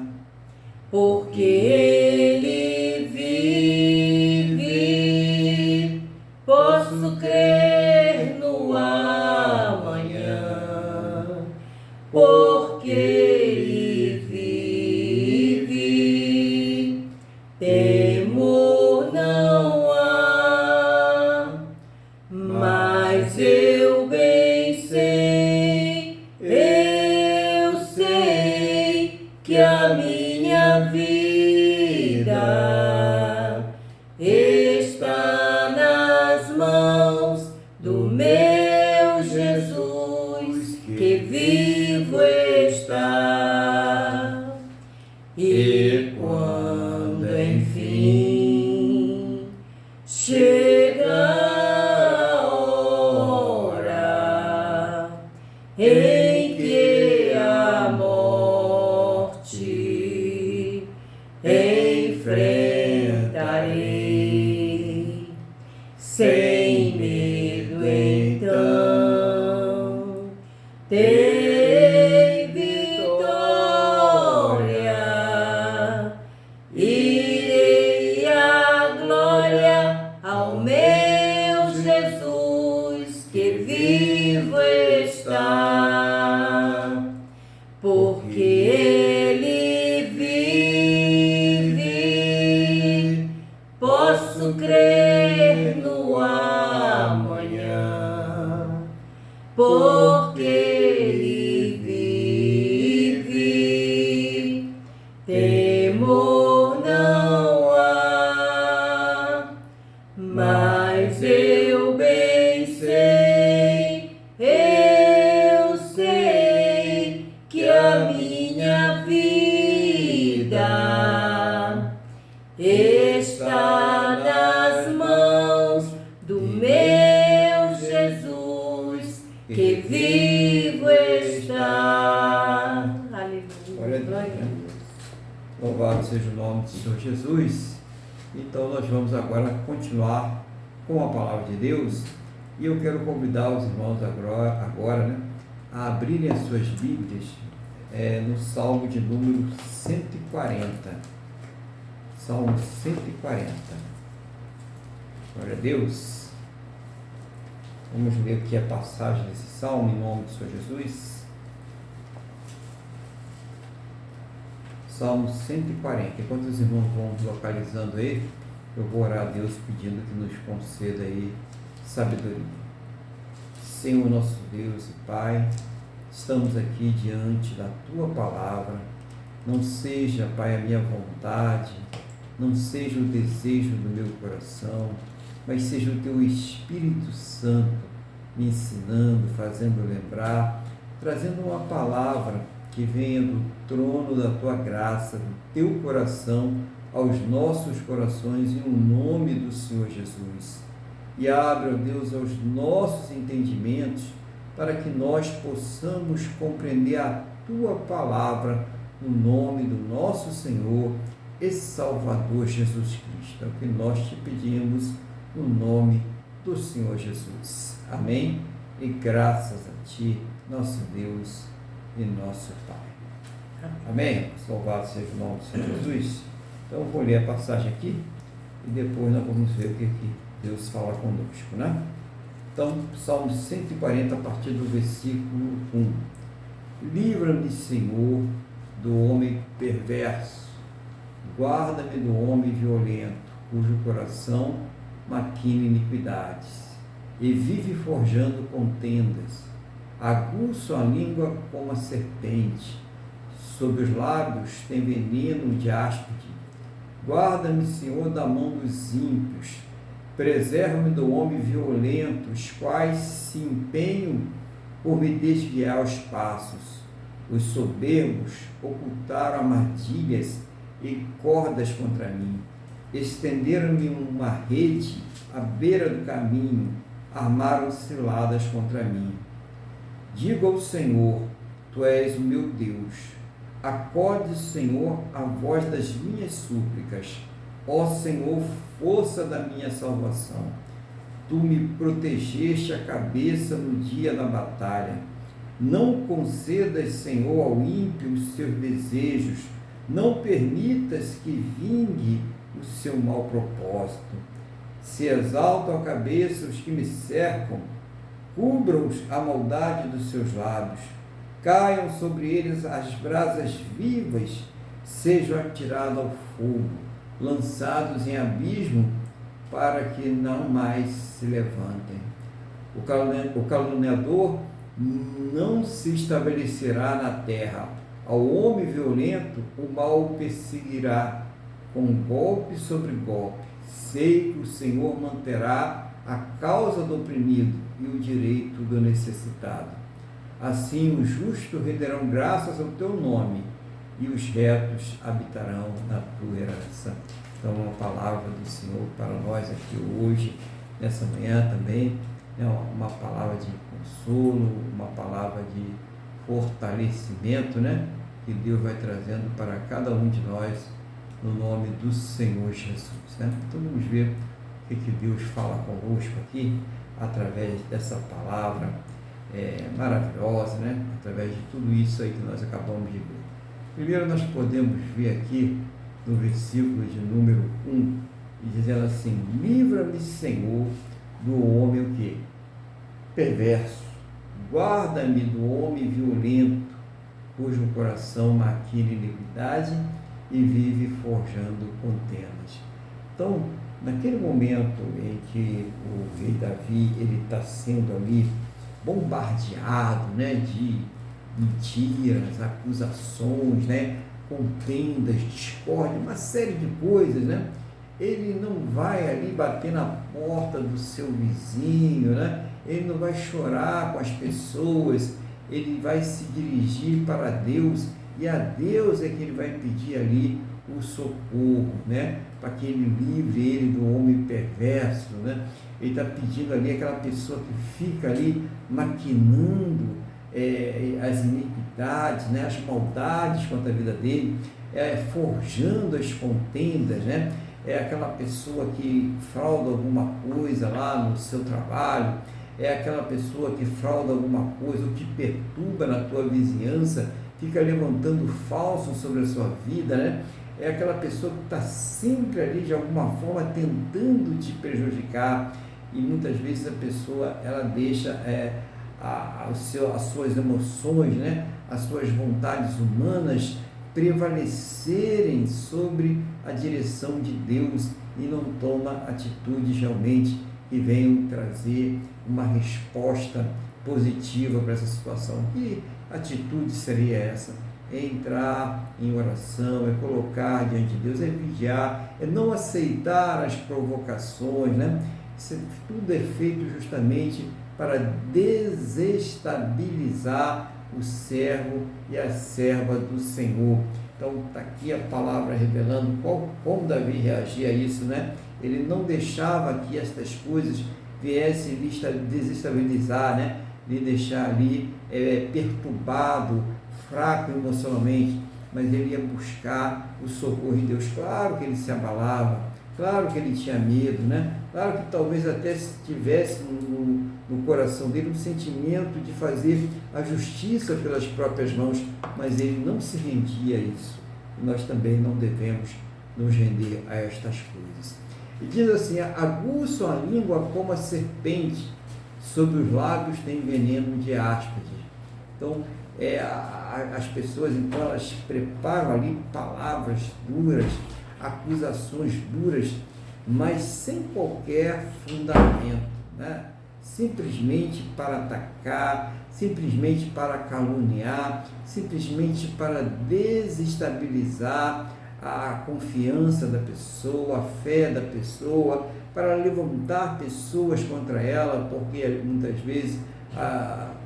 porque Ele vive, posso crer no amanhã, porque Ele vive, temor não há, mas eu bem sei, eu sei que a minha vida está nas mãos do meu Jesus, que vivo está. E quando enfim chega a hora em que a morte enfrentarei, sem medo então terei vitória, irei à glória ao meu Jesus, que vivo está, porque Ele vive, posso crer no amanhã, porque Ele vive, temor não há, mas eu bem sei, eu sei que a minha vida está nas mãos do meu Jesus, que vivo está. Aleluia. Glória a Deus. Louvado seja o nome do Senhor Jesus. Então nós vamos agora continuar com a palavra de Deus, e eu quero convidar os irmãos agora, né, a abrirem as suas Bíblias no Salmo de número 140. Salmo 140. Glória a Deus. Vamos ler aqui a passagem desse salmo em nome do Senhor Jesus. Salmo 140. Enquanto os irmãos vão localizando aí, eu vou orar a Deus pedindo que nos conceda aí sabedoria. Senhor nosso Deus e Pai, estamos aqui diante da Tua palavra. Não seja, Pai, a minha vontade, não seja o desejo do meu coração, mas seja o Teu Espírito Santo me ensinando, fazendo lembrar, trazendo uma palavra que venha do trono da Tua graça, do Teu coração, aos nossos corações em nome do Senhor Jesus. E abre, ó Deus, aos nossos entendimentos para que nós possamos compreender a Tua palavra no nome do nosso Senhor e Salvador Jesus Cristo. É o que nós te pedimos no nome do Senhor Jesus. Amém? E graças a Ti, nosso Deus e nosso Pai. Amém? Louvado seja o nome do Senhor Jesus. Então eu vou ler a passagem aqui e depois nós vamos ver o que Deus fala conosco, né? Então, Salmo 140, a partir do versículo 1. Livra-me, Senhor, do homem perverso, guarda-me do homem violento, cujo coração maquina iniquidades, e vive forjando contendas, aguça a língua como a serpente, sob os lábios tem veneno de áspide. Guarda-me, Senhor, da mão dos ímpios, preserva-me do homem violento, os quais se empenham por me desviar os passos. Os soberbos ocultaram armadilhas e cordas contra mim. Estenderam-me uma rede à beira do caminho, armaram ciladas contra mim. Digo ao Senhor, Tu és o meu Deus. Acode, Senhor, a voz das minhas súplicas. Ó Senhor, força da minha salvação. Tu me protegeste a cabeça no dia da batalha. Não concedas, Senhor, ao ímpio os seus desejos. Não permitas que vingue o seu mau propósito. Se exaltam a cabeça os que me cercam, cubram-os a maldade dos seus lábios. Caiam sobre eles as brasas vivas, sejam atirados ao fogo, lançados em abismo, para que não mais se levantem. O caluniador não se estabelecerá na terra. Ao homem violento o mal o perseguirá, com golpe sobre golpe. Sei que o Senhor manterá a causa do oprimido e o direito do necessitado. Assim os justos renderão graças ao teu nome, e os retos habitarão na tua herança. Então, uma palavra do Senhor para nós aqui hoje, nessa manhã também, é uma palavra de consolo, uma palavra de fortalecimento, né? Que Deus vai trazendo para cada um de nós, no nome do Senhor Jesus, né? Então, vamos ver o que Deus fala conosco aqui, através dessa palavra maravilhosa, né? Através de tudo isso aí que nós acabamos de ver. Primeiro nós podemos ver aqui no versículo de número 1, dizendo assim: livra-me, Senhor, do homem o quê? Perverso, guarda-me do homem violento, cujo coração maquina iniquidade e vive forjando contendas. Então, naquele momento em que o rei Davi ele está sendo ali bombardeado, né, de mentiras, acusações, né, contendas, discórdia, uma série de coisas, né? Ele não vai ali bater na porta do seu vizinho, né? Ele não vai chorar com as pessoas, ele vai se dirigir para Deus, e a Deus é que ele vai pedir ali o socorro, né? Para que ele livre ele do homem perverso, né? Ele está pedindo ali aquela pessoa que fica ali maquinando as iniquidades, né? As maldades contra a vida dele, forjando as contendas, né? É aquela pessoa que frauda alguma coisa lá no seu trabalho, é aquela pessoa que frauda alguma coisa, ou que perturba na tua vizinhança, fica levantando falso sobre a sua vida, né? É aquela pessoa que está sempre ali de alguma forma tentando te prejudicar, e muitas vezes a pessoa ela deixa as suas emoções, né? As suas vontades humanas prevalecerem sobre a direção de Deus e não toma atitudes realmente que venham trazer uma resposta positiva para essa situação. Que atitude seria essa? É entrar em oração, é colocar diante de Deus, é vigiar, é não aceitar as provocações, né? Isso tudo é feito justamente para desestabilizar o servo e a serva do Senhor, Então está aqui a palavra revelando como Davi reagia a isso, né? Ele não deixava que estas coisas viessem lhe desestabilizar, né? Lhe deixar ali perturbado, fraco emocionalmente, mas ele ia buscar o socorro de Deus. Claro que ele se abalava, claro que ele tinha medo, né? Claro que talvez até tivesse no coração dele um sentimento de fazer a justiça pelas próprias mãos, mas ele não se rendia a isso. E nós também não devemos nos render a estas coisas. E diz assim: aguça a língua como a serpente, sobre os lábios tem veneno de áspide. Então, as pessoas, então, elas preparam ali palavras duras, acusações duras, mas sem qualquer fundamento, né? Simplesmente para atacar, simplesmente para caluniar, simplesmente para desestabilizar a confiança da pessoa, a fé da pessoa, para levantar pessoas contra ela, porque muitas vezes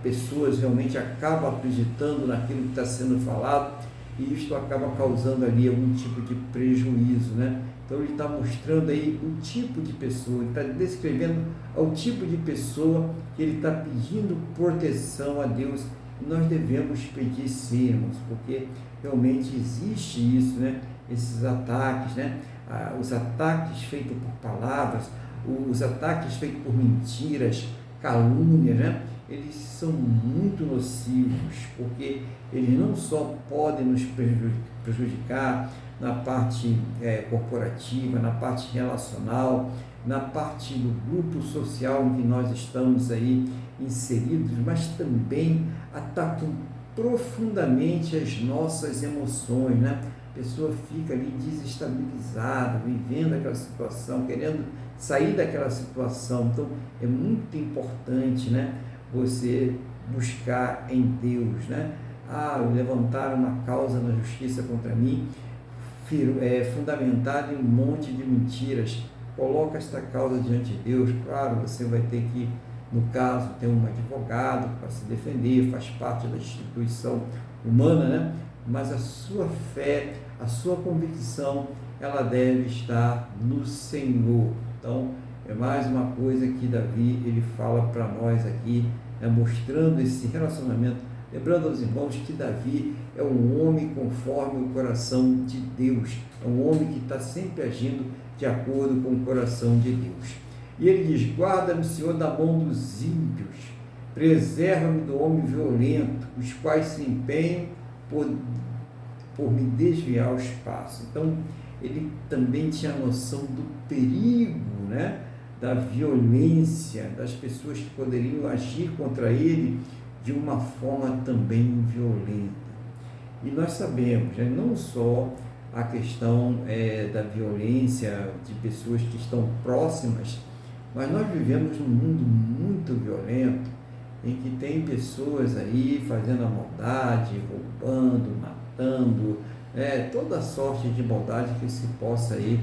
pessoas realmente acabam acreditando naquilo que está sendo falado e isto acaba causando ali algum tipo de prejuízo, né? Então ele está mostrando aí o tipo de pessoa, ele está descrevendo o tipo de pessoa que ele está pedindo proteção a Deus, e nós devemos pedir sim, irmãos, porque realmente existe isso, né? Esses ataques, né? Os ataques feitos por palavras, os ataques feitos por mentiras, calúnias, né? Eles são muito nocivos, porque eles não só podem nos prejudicar na parte corporativa, na parte relacional, na parte do grupo social em que nós estamos aí inseridos, mas também atacam profundamente as nossas emoções, né? A pessoa fica ali desestabilizada, vivendo aquela situação, querendo sair daquela situação. Então, é muito importante, né, você buscar em Deus, né? Levantar uma causa na justiça contra mim, fundamentada em um monte de mentiras. Coloca esta causa diante de Deus. Claro, você vai ter que, no caso, ter um advogado para se defender, faz parte da instituição humana, né? Mas a sua fé, a sua convicção, ela deve estar no Senhor. Então, é mais uma coisa que Davi ele fala para nós aqui, né, mostrando esse relacionamento, lembrando aos irmãos que Davi é um homem conforme o coração de Deus, é um homem que está sempre agindo de acordo com o coração de Deus. E ele diz: guarda-me, Senhor, da mão dos ímpios, preserva-me do homem violento, os quais se empenham por me desviar os passos. Então, ele também tinha a noção do perigo, né, da violência, das pessoas que poderiam agir contra ele de uma forma também violenta. E nós sabemos, né, não só a questão da violência de pessoas que estão próximas, mas nós vivemos num mundo muito violento, em que tem pessoas aí fazendo a maldade, roubando, matando, toda sorte de maldade que se possa aí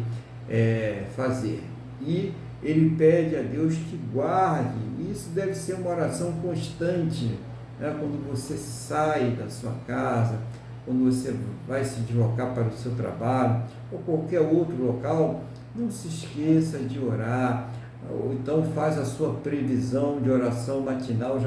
fazer. E ele pede a Deus que guarde. Isso deve ser uma oração constante, né? Quando você sai da sua casa, quando você vai se deslocar para o seu trabalho ou qualquer outro local, não se esqueça de orar, ou então faz a sua previsão de oração matinal,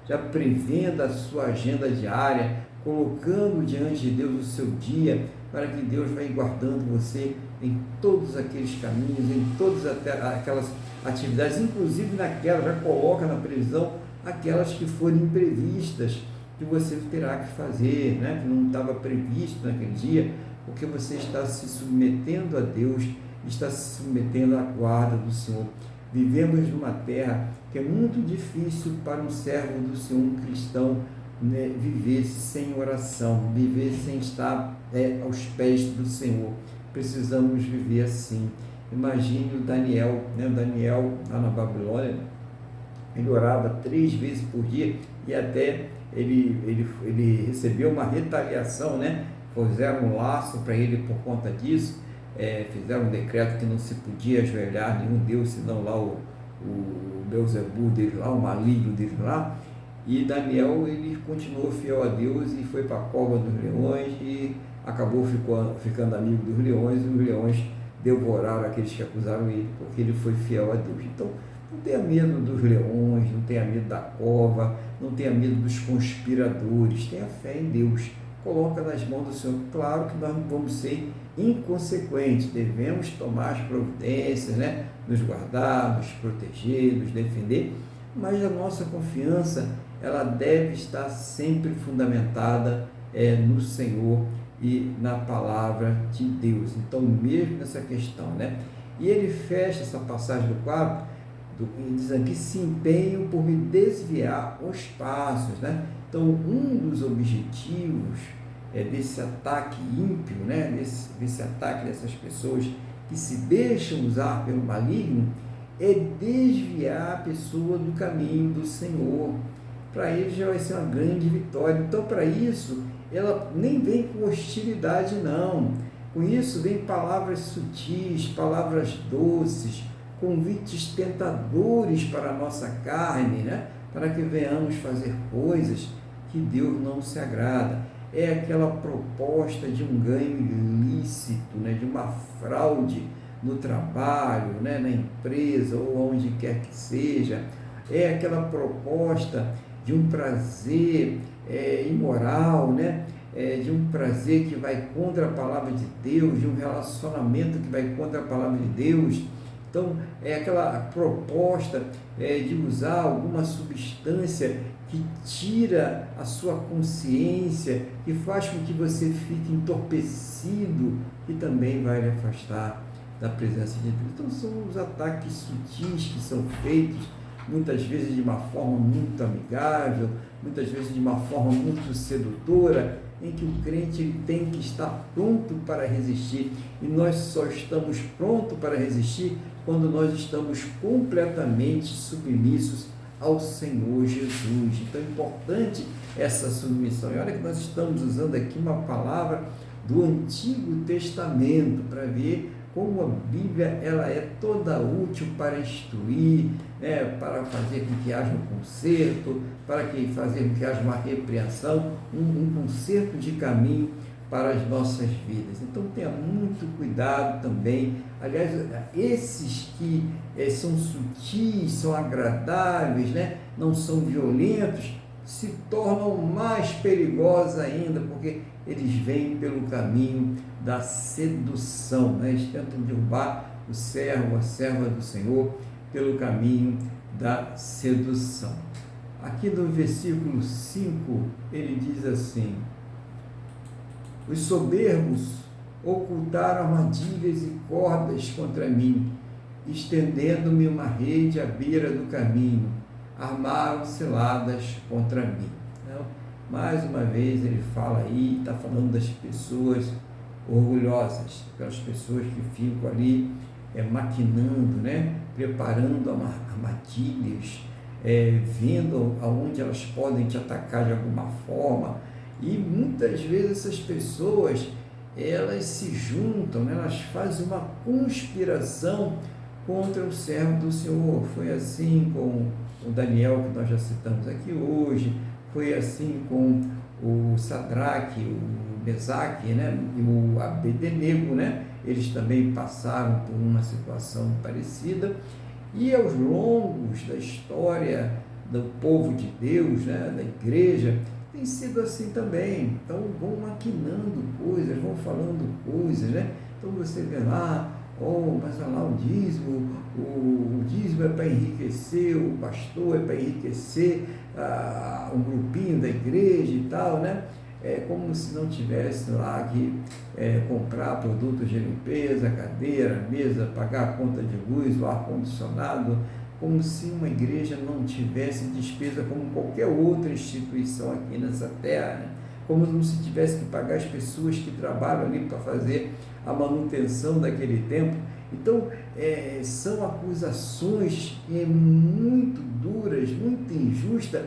já prevendo a sua agenda diária, colocando diante de Deus o seu dia, para que Deus vai guardando você em todos aqueles caminhos, em todas aquelas atividades, inclusive naquelas, já coloca na previsão aquelas que forem imprevistas, que você terá que fazer, né? Que não estava previsto naquele dia, porque você está se submetendo a Deus, está se submetendo à guarda do Senhor. Vivemos numa terra que é muito difícil para um servo do Senhor, um cristão, né, viver sem oração, viver sem estar aos pés do Senhor. Precisamos viver assim. Imagine o Daniel, né? O Daniel lá na Babilônia, ele orava 3 vezes por dia e até ele recebeu uma retaliação, né? Fizeram um laço para ele por conta disso, fizeram um decreto que não se podia ajoelhar nenhum Deus, senão lá o Belzebu dele lá, o maligno dele lá. E Daniel, ele continuou fiel a Deus e foi para a cova dos leões e acabou ficando amigo dos leões, e os leões devoraram aqueles que acusaram ele, porque ele foi fiel a Deus. Então, não tenha medo dos leões, não tenha medo da cova, não tenha medo dos conspiradores, tenha fé em Deus, coloca nas mãos do Senhor. Claro que nós não vamos ser inconsequentes, devemos tomar as providências, né? Nos guardar, nos proteger, nos defender, mas a nossa confiança, ela deve estar sempre fundamentada no Senhor e na palavra de Deus. Então, mesmo nessa questão, né? E ele fecha essa passagem do 4, dizendo que se empenham por me desviar os passos, né? Então, um dos objetivos desse ataque ímpio, né? Desse ataque dessas pessoas que se deixam usar pelo maligno, é desviar a pessoa do caminho do Senhor. Para ele já vai ser uma grande vitória. Então, para isso, ela nem vem com hostilidade, não. Com isso, vem palavras sutis, palavras doces, convites tentadores para a nossa carne, né? Para que venhamos fazer coisas que Deus não se agrada. É aquela proposta de um ganho ilícito, né? De uma fraude no trabalho, né? Na empresa ou onde quer que seja. É aquela proposta de um prazer imoral, né? De um prazer que vai contra a palavra de Deus, de um relacionamento que vai contra a palavra de Deus. Então, é aquela proposta de usar alguma substância que tira a sua consciência, que faz com que você fique entorpecido e também vai lhe afastar da presença de Deus. Então, são os ataques sutis que são feitos, muitas vezes de uma forma muito amigável, muitas vezes de uma forma muito sedutora, em que o crente ele tem que estar pronto para resistir, e nós só estamos prontos para resistir quando nós estamos completamente submissos ao Senhor Jesus. Então é importante essa submissão. E olha que nós estamos usando aqui uma palavra do Antigo Testamento para ver como a Bíblia ela é toda útil para instruir, né, para fazer com que haja um conserto, para fazer com que haja uma repreensão, um conserto de caminho para as nossas vidas. Então tenha muito cuidado também. Aliás, esses que são sutis, são agradáveis, né, não são violentos, se tornam mais perigosos ainda, porque eles vêm pelo caminho da sedução, né? Eles tentam derrubar o servo, a serva do Senhor, pelo caminho da sedução. Aqui no versículo 5, ele diz assim: os soberbos ocultaram armadilhas e cordas contra mim, estendendo-me uma rede à beira do caminho, armaram ciladas contra mim. Então, mais uma vez ele fala aí, está falando das pessoas orgulhosas, aquelas pessoas que ficam ali maquinando, né? Preparando armadilhas, vendo aonde elas podem te atacar de alguma forma. E muitas vezes essas pessoas, elas se juntam, né? Elas fazem uma conspiração contra o servo do Senhor. Foi assim com o Daniel, que nós já citamos aqui hoje, foi assim com o Sadraque, o Mesaque, né? E o Abednego, né? Eles também passaram por uma situação parecida. E aos longos da história do povo de Deus, né? Da igreja, tem sido assim também. Então vão maquinando coisas, vão falando coisas, né? Então você vê lá, mas olha lá o dízimo é para enriquecer, o pastor é para enriquecer um grupinho da igreja e tal, né? É como se não tivesse lá que comprar produtos de limpeza, cadeira, mesa, pagar a conta de luz, o ar-condicionado, como se uma igreja não tivesse despesa como qualquer outra instituição aqui nessa terra, né? Como se tivesse que pagar as pessoas que trabalham ali para fazer a manutenção daquele templo. Então, são acusações muito duras, muito injustas,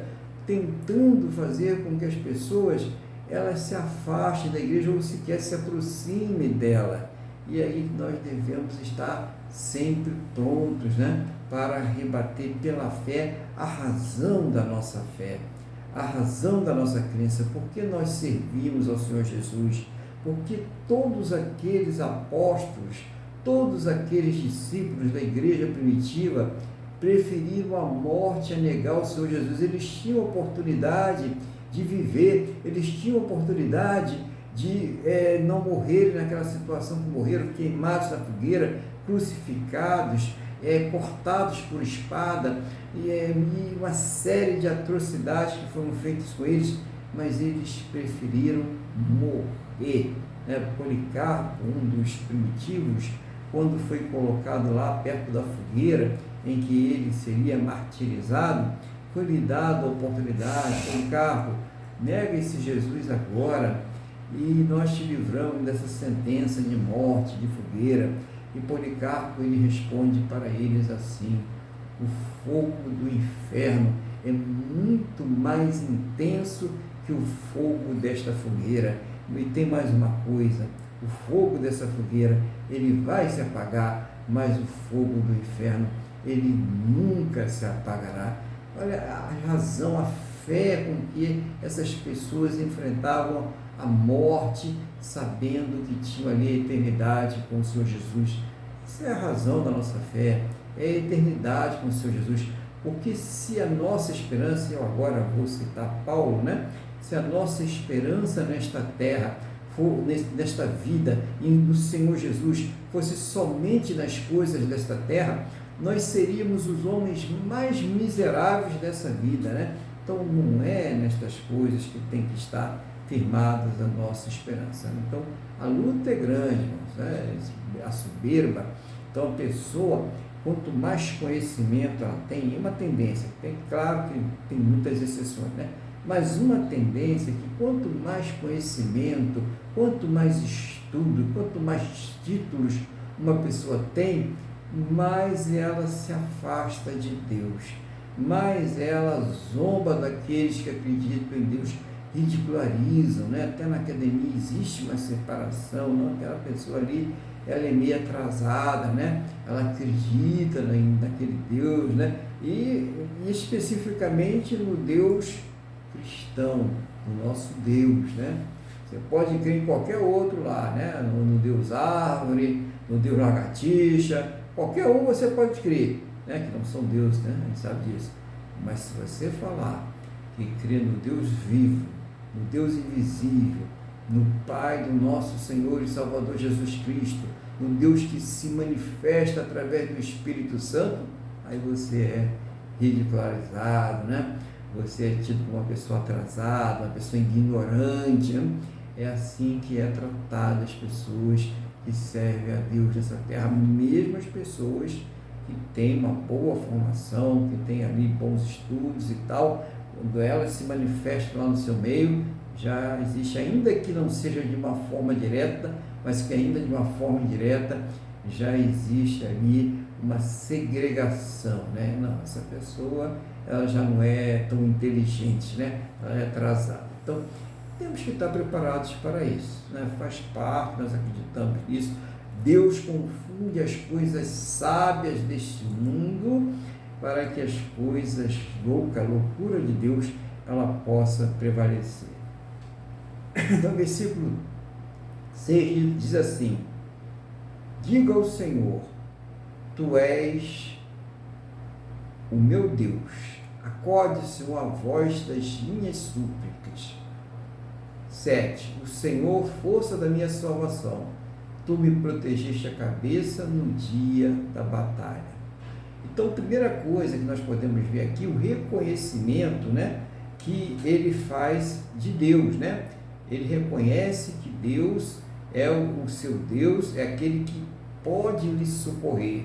tentando fazer com que as pessoas elas se afastem da igreja ou sequer se aproximem dela. E aí nós devemos estar sempre prontos, né, para rebater pela fé a razão da nossa fé, a razão da nossa crença, porque nós servimos ao Senhor Jesus, porque todos aqueles apóstolos, todos aqueles discípulos da igreja primitiva preferiram a morte a negar o Senhor Jesus. Eles tinham oportunidade de viver, eles tinham oportunidade de não morrerem naquela situação que morreram, queimados na fogueira, crucificados, cortados por espada, e uma série de atrocidades que foram feitas com eles, mas eles preferiram morrer. Policarpo, um dos primitivos, quando foi colocado lá perto da fogueira, em que ele seria martirizado, foi-lhe dada a oportunidade: Policarpo, nega esse Jesus agora, e nós te livramos dessa sentença de morte, de fogueira. E Policarpo, ele responde para eles assim: o fogo do inferno é muito mais intenso que o fogo desta fogueira. E tem mais uma coisa: o fogo dessa fogueira, ele vai se apagar, mas o fogo do inferno, ele nunca se apagará. Olha a razão, a fé com que essas pessoas enfrentavam a morte, sabendo que tinham ali a eternidade com o Senhor Jesus. Essa é a razão da nossa fé, é a eternidade com o Senhor Jesus. Porque se a nossa esperança, eu agora vou citar Paulo, se a nossa esperança nesta terra, nesta vida e no Senhor Jesus, fosse somente nas coisas desta terra, nós seríamos os homens mais miseráveis dessa vida, Então não é nestas coisas que tem que estar firmadas a nossa esperança. Então a luta é grande, irmãos, a soberba. Então a pessoa, quanto mais conhecimento ela tem, uma tendência, claro que tem muitas exceções, mas uma tendência que quanto mais conhecimento, quanto mais estudo, quanto mais títulos uma pessoa tem, mais ela se afasta de Deus, mais ela zomba daqueles que acreditam em Deus, ridicularizam, Até na academia existe uma separação, aquela pessoa ali, ela é meio atrasada, Ela acredita naquele Deus, E especificamente no Deus cristão, no nosso Deus, Você pode crer em qualquer outro lá, No Deus árvore, no Deus lagartixa, qualquer um você pode crer, que não são deuses, a gente sabe disso. Mas se você falar que crê no Deus vivo, no Deus invisível, no Pai do nosso Senhor e Salvador Jesus Cristo, no Deus que se manifesta através do Espírito Santo, aí você é ridicularizado, Você é tido como uma pessoa atrasada, uma pessoa ignorante, É assim que é tratada as pessoas que servem a Deus nessa terra, mesmo as pessoas que têm uma boa formação, que têm ali bons estudos e tal, quando elas se manifestam lá no seu meio, já existe, ainda que não seja de uma forma direta, mas que ainda de uma forma indireta, já existe ali uma segregação, Não, essa pessoa, ela já não é tão inteligente, Ela é atrasada. Então, temos que estar preparados para isso, Faz parte, nós acreditamos nisso. Deus confunde as coisas sábias deste mundo para que as coisas loucas, a loucura de Deus, ela possa prevalecer. Então, versículo 6 diz assim: diga ao Senhor, tu és o meu Deus, acorde, Senhor, a voz das minhas súplicas. 7. O Senhor, força da minha salvação, tu me protegeste a cabeça no dia da batalha. Então, a primeira coisa que nós podemos ver aqui, o reconhecimento, que ele faz de Deus, Ele reconhece que Deus é o seu Deus, é aquele que pode lhe socorrer.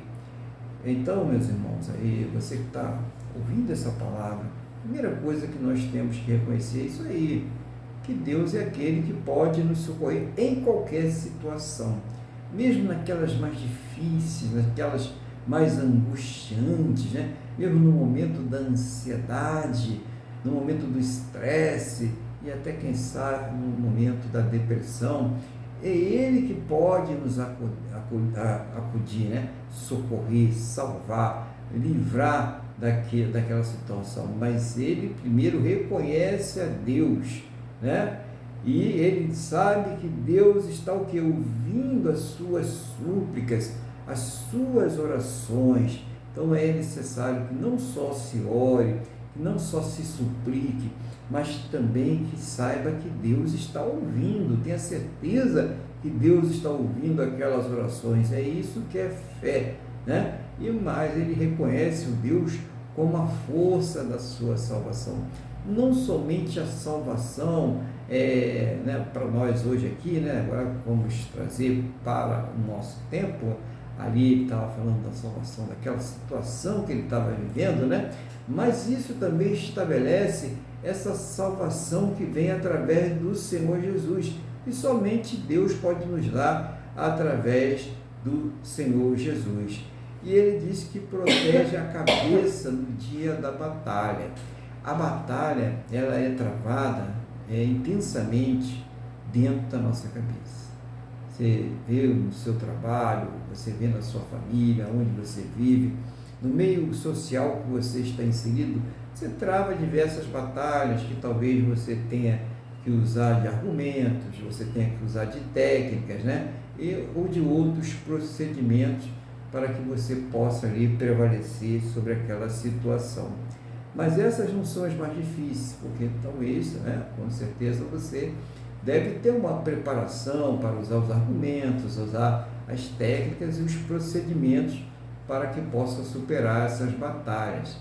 Então, meus irmãos, aí você que está ouvindo essa palavra, a primeira coisa que nós temos que reconhecer é isso aí, que Deus é aquele que pode nos socorrer em qualquer situação, mesmo naquelas mais difíceis, naquelas mais angustiantes, mesmo no momento da ansiedade, no momento do estresse e até, quem sabe, no momento da depressão. É Ele que pode nos acudir, socorrer, salvar, livrar daquela situação, mas ele primeiro reconhece a Deus, E ele sabe que Deus está o que? Ouvindo as suas súplicas, as suas orações. Então é necessário que não só se ore, que não só se suplique, mas também que saiba que Deus está ouvindo, tenha certeza que Deus está ouvindo aquelas orações. É isso que é fé, né? E mais, ele reconhece o Deus como a força da sua salvação. Não somente a salvação, né, para nós hoje aqui, né, agora vamos trazer para o nosso tempo, ali ele estava falando da salvação, daquela situação que ele estava vivendo, né? Mas isso também estabelece essa salvação que vem através do Senhor Jesus, e somente Deus pode nos dar através do Senhor Jesus. E ele diz que protege a cabeça no dia da batalha. A batalha, ela é travada intensamente dentro da nossa cabeça. Você vê no seu trabalho, você vê na sua família, onde você vive, no meio social que você está inserido, você trava diversas batalhas que talvez você tenha que usar de argumentos, você tenha que usar de técnicas, né? Ou de outros procedimentos para que você possa ali prevalecer sobre aquela situação. Mas essas não são as mais difíceis, porque talvez, né, com certeza você deve ter uma preparação para usar os argumentos, usar as técnicas e os procedimentos para que possa superar essas batalhas.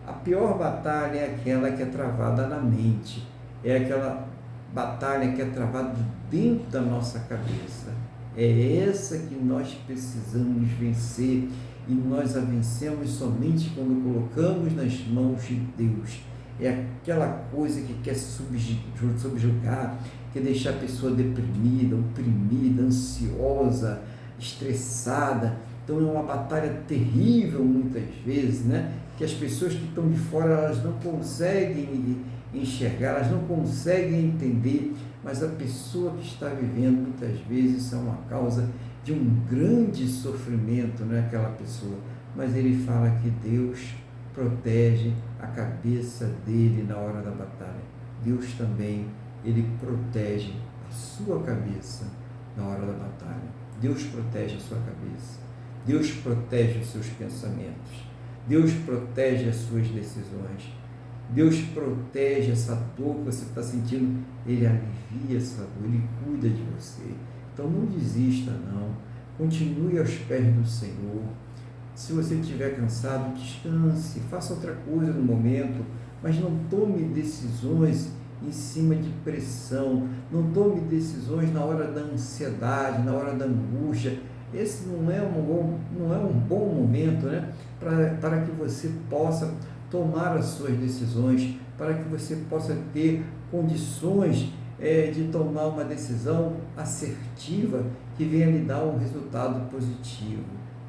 A pior batalha é aquela que é travada na mente, é aquela batalha que é travada dentro da nossa cabeça. É essa que nós precisamos vencer, e nós a vencemos somente quando colocamos nas mãos de Deus. É aquela coisa que quer subjugar, quer deixar a pessoa deprimida, oprimida, ansiosa, estressada. Então é uma batalha terrível muitas vezes, né? Que as pessoas que estão de fora, elas não conseguem enxergar, elas não conseguem entender, mas a pessoa que está vivendo muitas vezes é uma causa de um grande sofrimento, não é aquela pessoa, mas ele fala que Deus protege a cabeça dele na hora da batalha. Deus também, ele protege a sua cabeça na hora da batalha. Deus protege a sua cabeça, Deus protege os seus pensamentos, Deus protege as suas decisões, Deus protege essa dor que você está sentindo, ele alivia essa dor, ele cuida de você. Então não desista não, continue aos pés do Senhor. Se você estiver cansado, descanse, faça outra coisa no momento, mas não tome decisões em cima de pressão, não tome decisões na hora da ansiedade, na hora da angústia. Esse não é um bom momento, né, para que você possa tomar as suas decisões, para que você possa ter condições de tomar uma decisão assertiva que venha lhe dar um resultado positivo.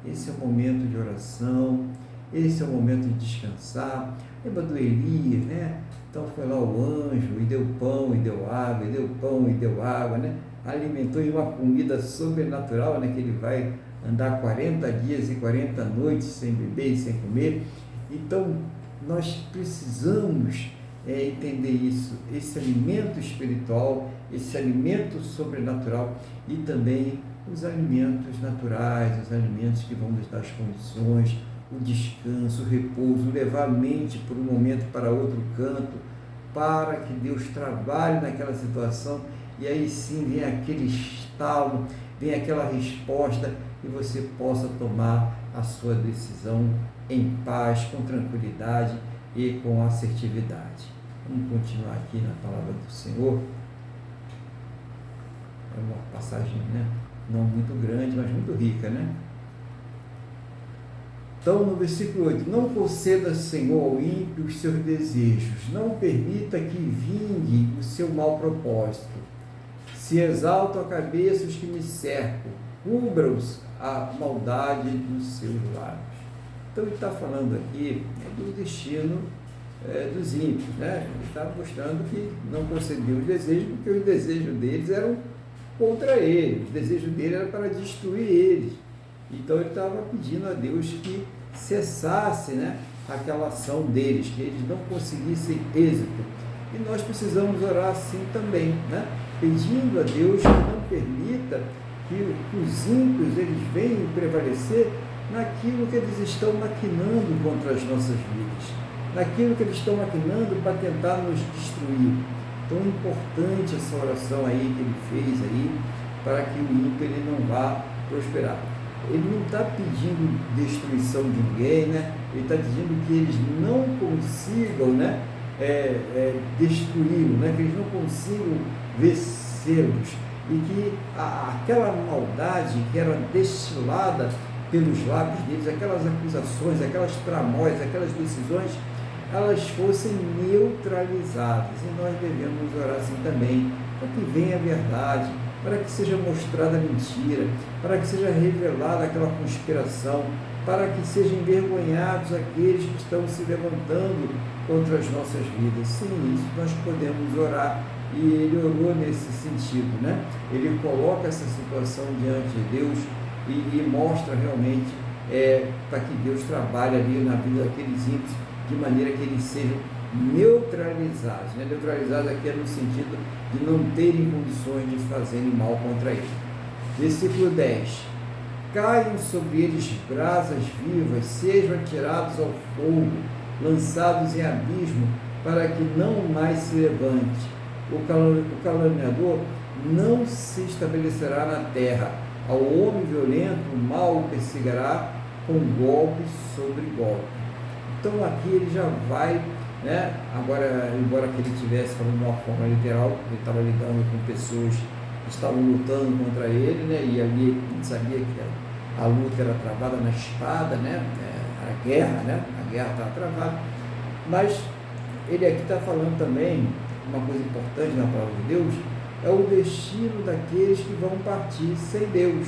Esse é o momento de oração, esse é o momento de descansar. Lembra do Elias, né? Então foi lá o anjo e deu pão e deu água, e deu pão e deu água, né? Alimentou em uma comida sobrenatural, né? Que ele vai andar 40 dias e 40 noites sem beber e sem comer. Então nós precisamos entender isso, esse alimento espiritual, esse alimento sobrenatural, e também os alimentos naturais, os alimentos que vão nos dar as condições, o descanso, o repouso, levar a mente por um momento para outro canto, para que Deus trabalhe naquela situação, e aí sim vem aquele estalo, vem aquela resposta, e você possa tomar a sua decisão em paz, com tranquilidade e com assertividade. Vamos continuar aqui na palavra do Senhor. É uma passagem, né, não muito grande, mas muito rica, né? Então, no versículo 8, não conceda, Senhor, ao ímpio os seus desejos, não permita que vingue o seu mau propósito. Se exaltam a cabeça os que me cercam, cubra-os a maldade dos seus lábios. Então, ele está falando aqui do destino dos ímpios, né? Ele está mostrando que não concedeu os desejos, porque os desejos deles eram contra ele, os desejos dele eram para destruir eles. Então ele estava pedindo a Deus que cessasse, né, aquela ação deles, que eles não conseguissem êxito. E nós precisamos orar assim também, né? pedindo a Deus que não permita que os ímpios eles venham prevalecer naquilo que eles estão maquinando contra as nossas vidas, naquilo que eles estão maquinando para tentar nos destruir. Tão importante essa oração aí que ele fez aí, para que o ímpio ele não vá prosperar. Ele não está pedindo destruição de ninguém, né? Ele está dizendo que eles não consigam, né, destruí-lo, né? Que eles não consigam vencê-los, e que aquela maldade que era destilada pelos lábios deles, aquelas acusações, aquelas tramóias, aquelas decisões, elas fossem neutralizadas. E nós devemos orar assim também, para que venha a verdade, para que seja mostrada a mentira, para que seja revelada aquela conspiração, para que sejam envergonhados aqueles que estão se levantando contra as nossas vidas. Sim, isso nós podemos orar, e ele orou nesse sentido, né? Ele coloca essa situação diante de Deus e mostra realmente para que Deus trabalhe ali na vida daqueles ímpios, de maneira que eles sejam neutralizados, né? Neutralizados aqui é no sentido de não terem condições de fazerem mal contra ele. Versículo 10: caiam sobre eles brasas vivas, sejam atirados ao fogo, lançados em abismo, para que não mais se levante. O caluniador não se estabelecerá na terra. Ao homem violento, o mal o perseguirá com golpe sobre golpe. Então aqui ele já vai, né? Agora, embora que ele estivesse falando de uma forma literal, ele estava lidando com pessoas que estavam lutando contra ele, né? E ali a gente sabia que a luta era travada na espada, né? A guerra, né? A guerra estava travada. Mas ele aqui está falando também uma coisa importante na palavra de Deus, é o destino daqueles que vão partir sem Deus,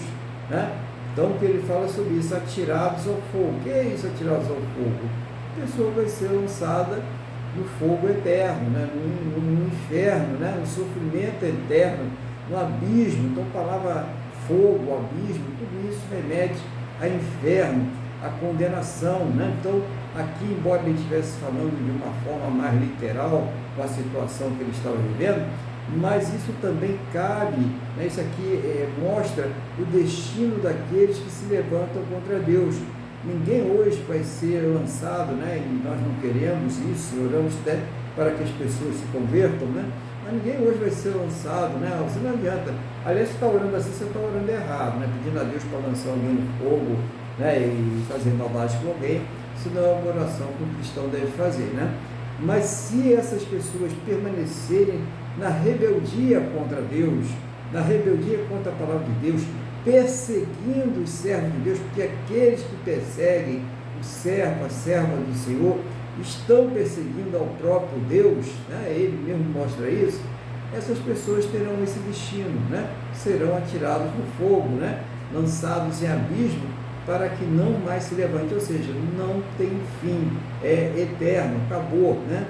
né? Então, o que ele fala sobre isso, atirados ao fogo. O que é isso, atirados ao fogo? A pessoa vai ser lançada no fogo eterno, né? no inferno, né? No sofrimento eterno, no abismo. Então, a palavra fogo, abismo, tudo isso remete a inferno, a condenação, né? Então, aqui, embora ele estivesse falando de uma forma mais literal com a situação que ele estava vivendo, mas isso também cabe, né? Isso aqui mostra o destino daqueles que se levantam contra Deus. Ninguém hoje vai ser lançado, né? E nós não queremos isso, oramos até para que as pessoas se convertam, né? Mas ninguém hoje vai ser lançado, né? Você não adianta. Aliás, você está orando assim, você está orando errado, né? Pedindo a Deus para lançar alguém no fogo, né? E fazer maldade com alguém. Isso não é uma oração que um cristão deve fazer, né? Mas se essas pessoas permanecerem na rebeldia contra Deus, na rebeldia contra a palavra de Deus, perseguindo os servos de Deus, porque aqueles que perseguem o servo, a serva do Senhor, estão perseguindo ao próprio Deus, né? Ele mesmo mostra isso. Essas pessoas terão esse destino, né? Serão atirados no fogo, né? Lançados em abismo, para que não mais se levante, ou seja, não tem fim, é eterno, acabou, né?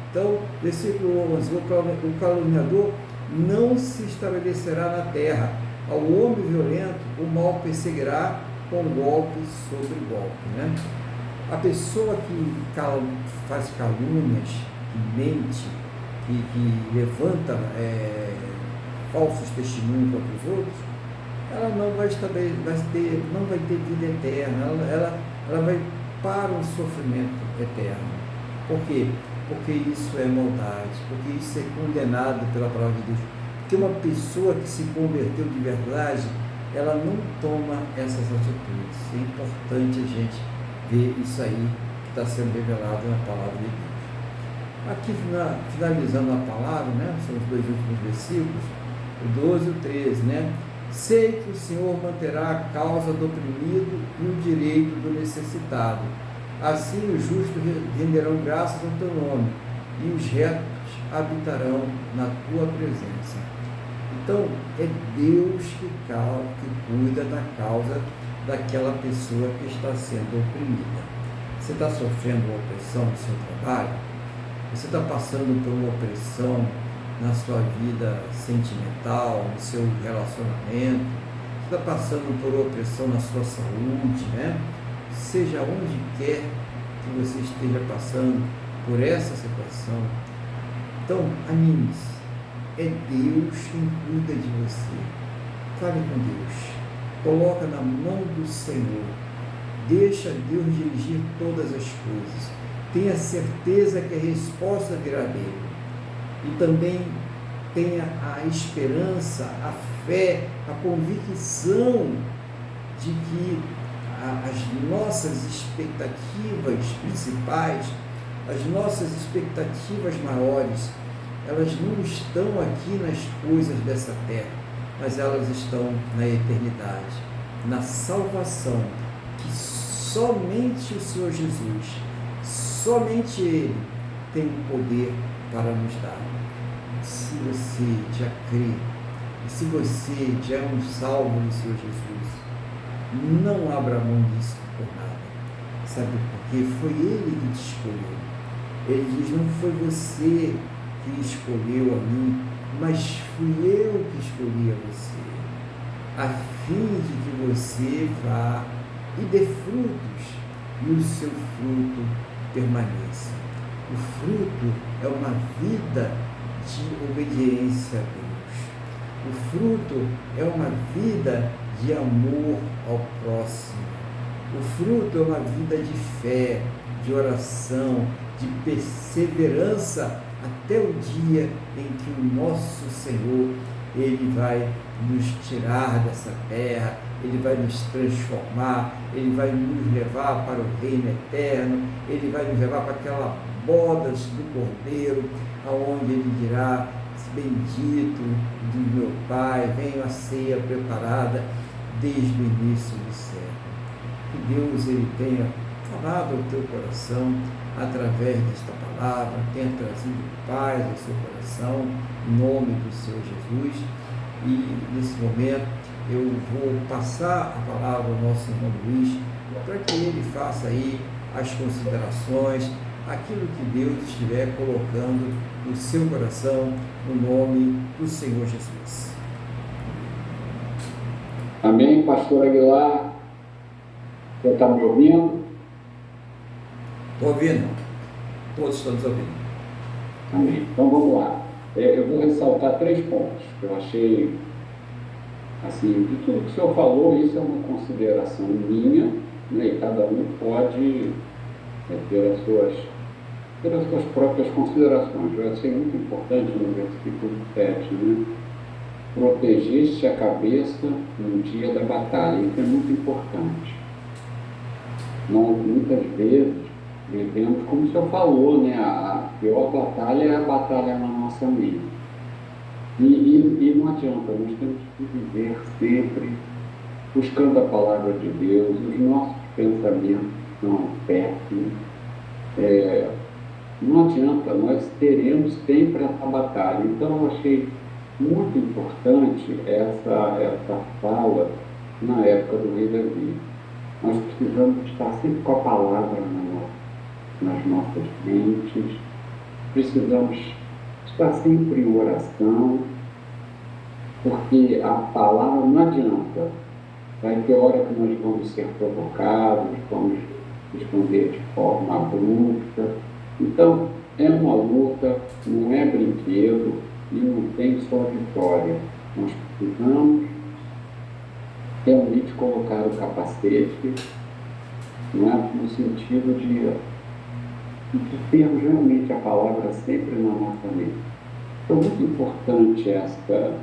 Então, versículo 11, o caluniador não se estabelecerá na terra, ao homem violento o mal perseguirá com golpe sobre golpe, né? A pessoa que faz calúnias, que mente, que levanta falsos testemunhos contra os outros, ela não vai não vai ter vida eterna, ela vai para o sofrimento eterno. Por quê? Porque isso é maldade, porque isso é condenado pela palavra de Deus. Porque uma pessoa que se converteu de verdade, ela não toma essas atitudes. É importante a gente ver isso aí que está sendo revelado na palavra de Deus. Aqui, finalizando a palavra, né, são os dois últimos versículos, o 12 e o 13, né? Sei que o Senhor manterá a causa do oprimido e o direito do necessitado. Assim os justos renderão graças ao teu nome, e os retos habitarão na tua presença. Então, é Deus que cuida da causa daquela pessoa que está sendo oprimida. Você está sofrendo uma opressão no seu trabalho? Você está passando por uma opressão na sua vida sentimental, no seu relacionamento? Você está passando por opressão na sua saúde, né? Seja onde quer que você esteja passando por essa situação, então anime-se, é Deus quem cuida de você. Fale com Deus. Coloca na mão do Senhor. Deixa Deus dirigir todas as coisas. Tenha certeza que a resposta virá dele. E também tenha a esperança, a fé, a convicção de que as nossas expectativas principais, as nossas expectativas maiores, elas não estão aqui nas coisas dessa terra, mas elas estão na eternidade, na salvação que somente o Senhor Jesus, somente Ele tem o poder para nos dar. Se você já crê, e se você já é um salvo do Senhor Jesus, não abra mão disso por nada. Sabe por quê? Foi Ele que te escolheu. Ele diz, não foi você que escolheu a mim, mas fui eu que escolhi a você, a fim de que você vá e dê frutos, e o seu fruto permaneça. O fruto é uma vida de obediência a Deus. O fruto é uma vida de amor ao próximo. O fruto é uma vida de fé, de oração, de perseverança até o dia em que o nosso Senhor, Ele vai nos tirar dessa terra, Ele vai nos transformar, Ele vai nos levar para o reino eterno, Ele vai nos levar para aquela bodas do Cordeiro, aonde Ele dirá, bendito do meu Pai, venha a ceia preparada desde o início do século. Que Deus Ele tenha falado ao teu coração através desta palavra, tenha trazido paz ao seu coração, em nome do Senhor Jesus. E nesse momento eu vou passar a palavra ao nosso irmão Luiz, para que ele faça aí as considerações, aquilo que Deus estiver colocando no seu coração, no nome do Senhor Jesus. Amém, pastor Aguilar? Você está me ouvindo? Estou ouvindo. Todos estamos ouvindo. Amém. Então vamos lá. Eu vou ressaltar 3 pontos que eu achei, assim, de tudo que o senhor falou, isso é uma consideração minha, né, e cada um pode ter as suas próprias considerações. Eu achei muito importante no versículo 7, né? Protegeste a cabeça no dia da batalha. Isso é muito importante. Nós, muitas vezes, vivemos, como o senhor falou, né? A pior batalha é a batalha na nossa mente. E não adianta, nós temos que viver sempre buscando a palavra de Deus. Os nossos pensamentos são péssimos. Não adianta, nós teremos sempre essa batalha. Então eu achei muito importante essa fala na época do rei Davi. Nós precisamos estar sempre com a palavra nas nossas mentes, precisamos estar sempre em oração, porque a palavra não adianta. Vai ter hora que nós vamos ser provocados, vamos responder de forma abrupta. Então, é uma luta, não é brinquedo e não tem só vitória. Nós precisamos realmente colocar o capacete, não é? No sentido de termos realmente a palavra sempre na nossa mente. Então, muito importante essa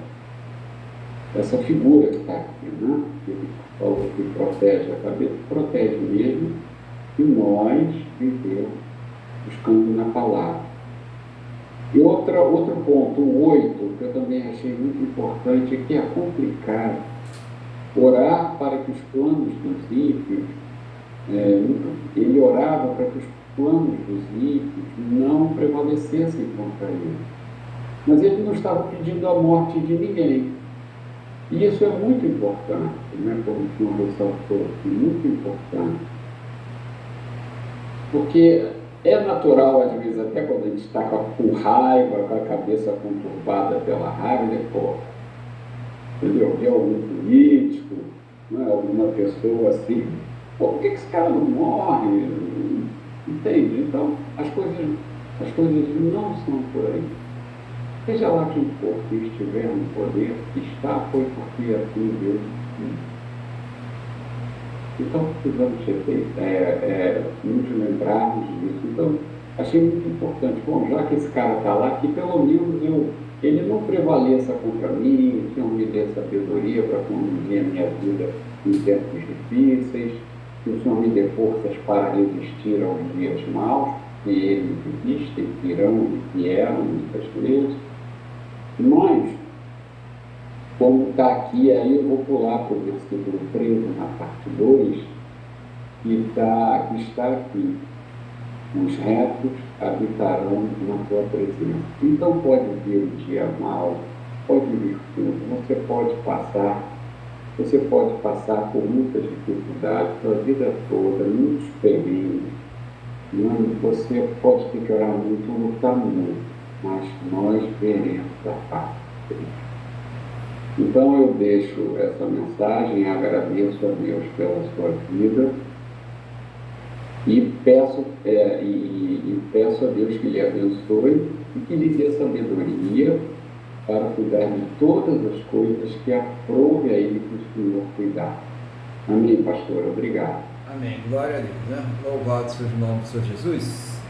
figura que está aqui, né? Ele falou que protege a cabeça, protege mesmo, e nós vivemos buscando na palavra. E outro ponto, o 8, que eu também achei muito importante, é que é complicado orar para que os planos dos ímpios, ele orava para que os planos dos ímpios não prevalecessem contra ele. Mas ele não estava pedindo a morte de ninguém. E isso é muito importante, né? Como o senhor ressaltou aqui, muito importante. Porque é natural, às vezes, até quando a gente está com raiva, com a cabeça conturbada pela raiva, depois, entendeu? Ver algum político, né? Alguma pessoa assim, por que esse cara não morre? Entende? Então, as coisas não são por aí. seja lá quem for que estiver no poder, está foi porque assim Deus quis. Então, precisamos nos lembrarmos disso. Então, achei muito importante. Bom, já que esse cara está lá, que pelo menos ele não prevaleça contra mim, o Senhor me dê sabedoria para conduzir a minha vida em tempos difíceis, que o Senhor me dê forças para resistir aos dias maus, que eles existem, que irão e que eram muitas vezes. Mas, como está aqui, aí eu vou pular para o versículo 13, na parte 2, que está aqui. Os retos habitarão na tua presença. Então pode vir o dia mau, pode vir tudo, você pode passar por muitas dificuldades, a vida toda, muitos perigos. Você pode ter que orar muito, lutar muito, mas nós veremos a parte de Deus. Então eu deixo essa mensagem, agradeço a Deus pela sua vida e peço a Deus que lhe abençoe e que lhe dê sabedoria para cuidar de todas as coisas que aprove a Ele que o Senhor cuidar. Amém, pastor? Obrigado. Amém. Glória a Deus, né? Louvado seja o nome do Senhor Jesus.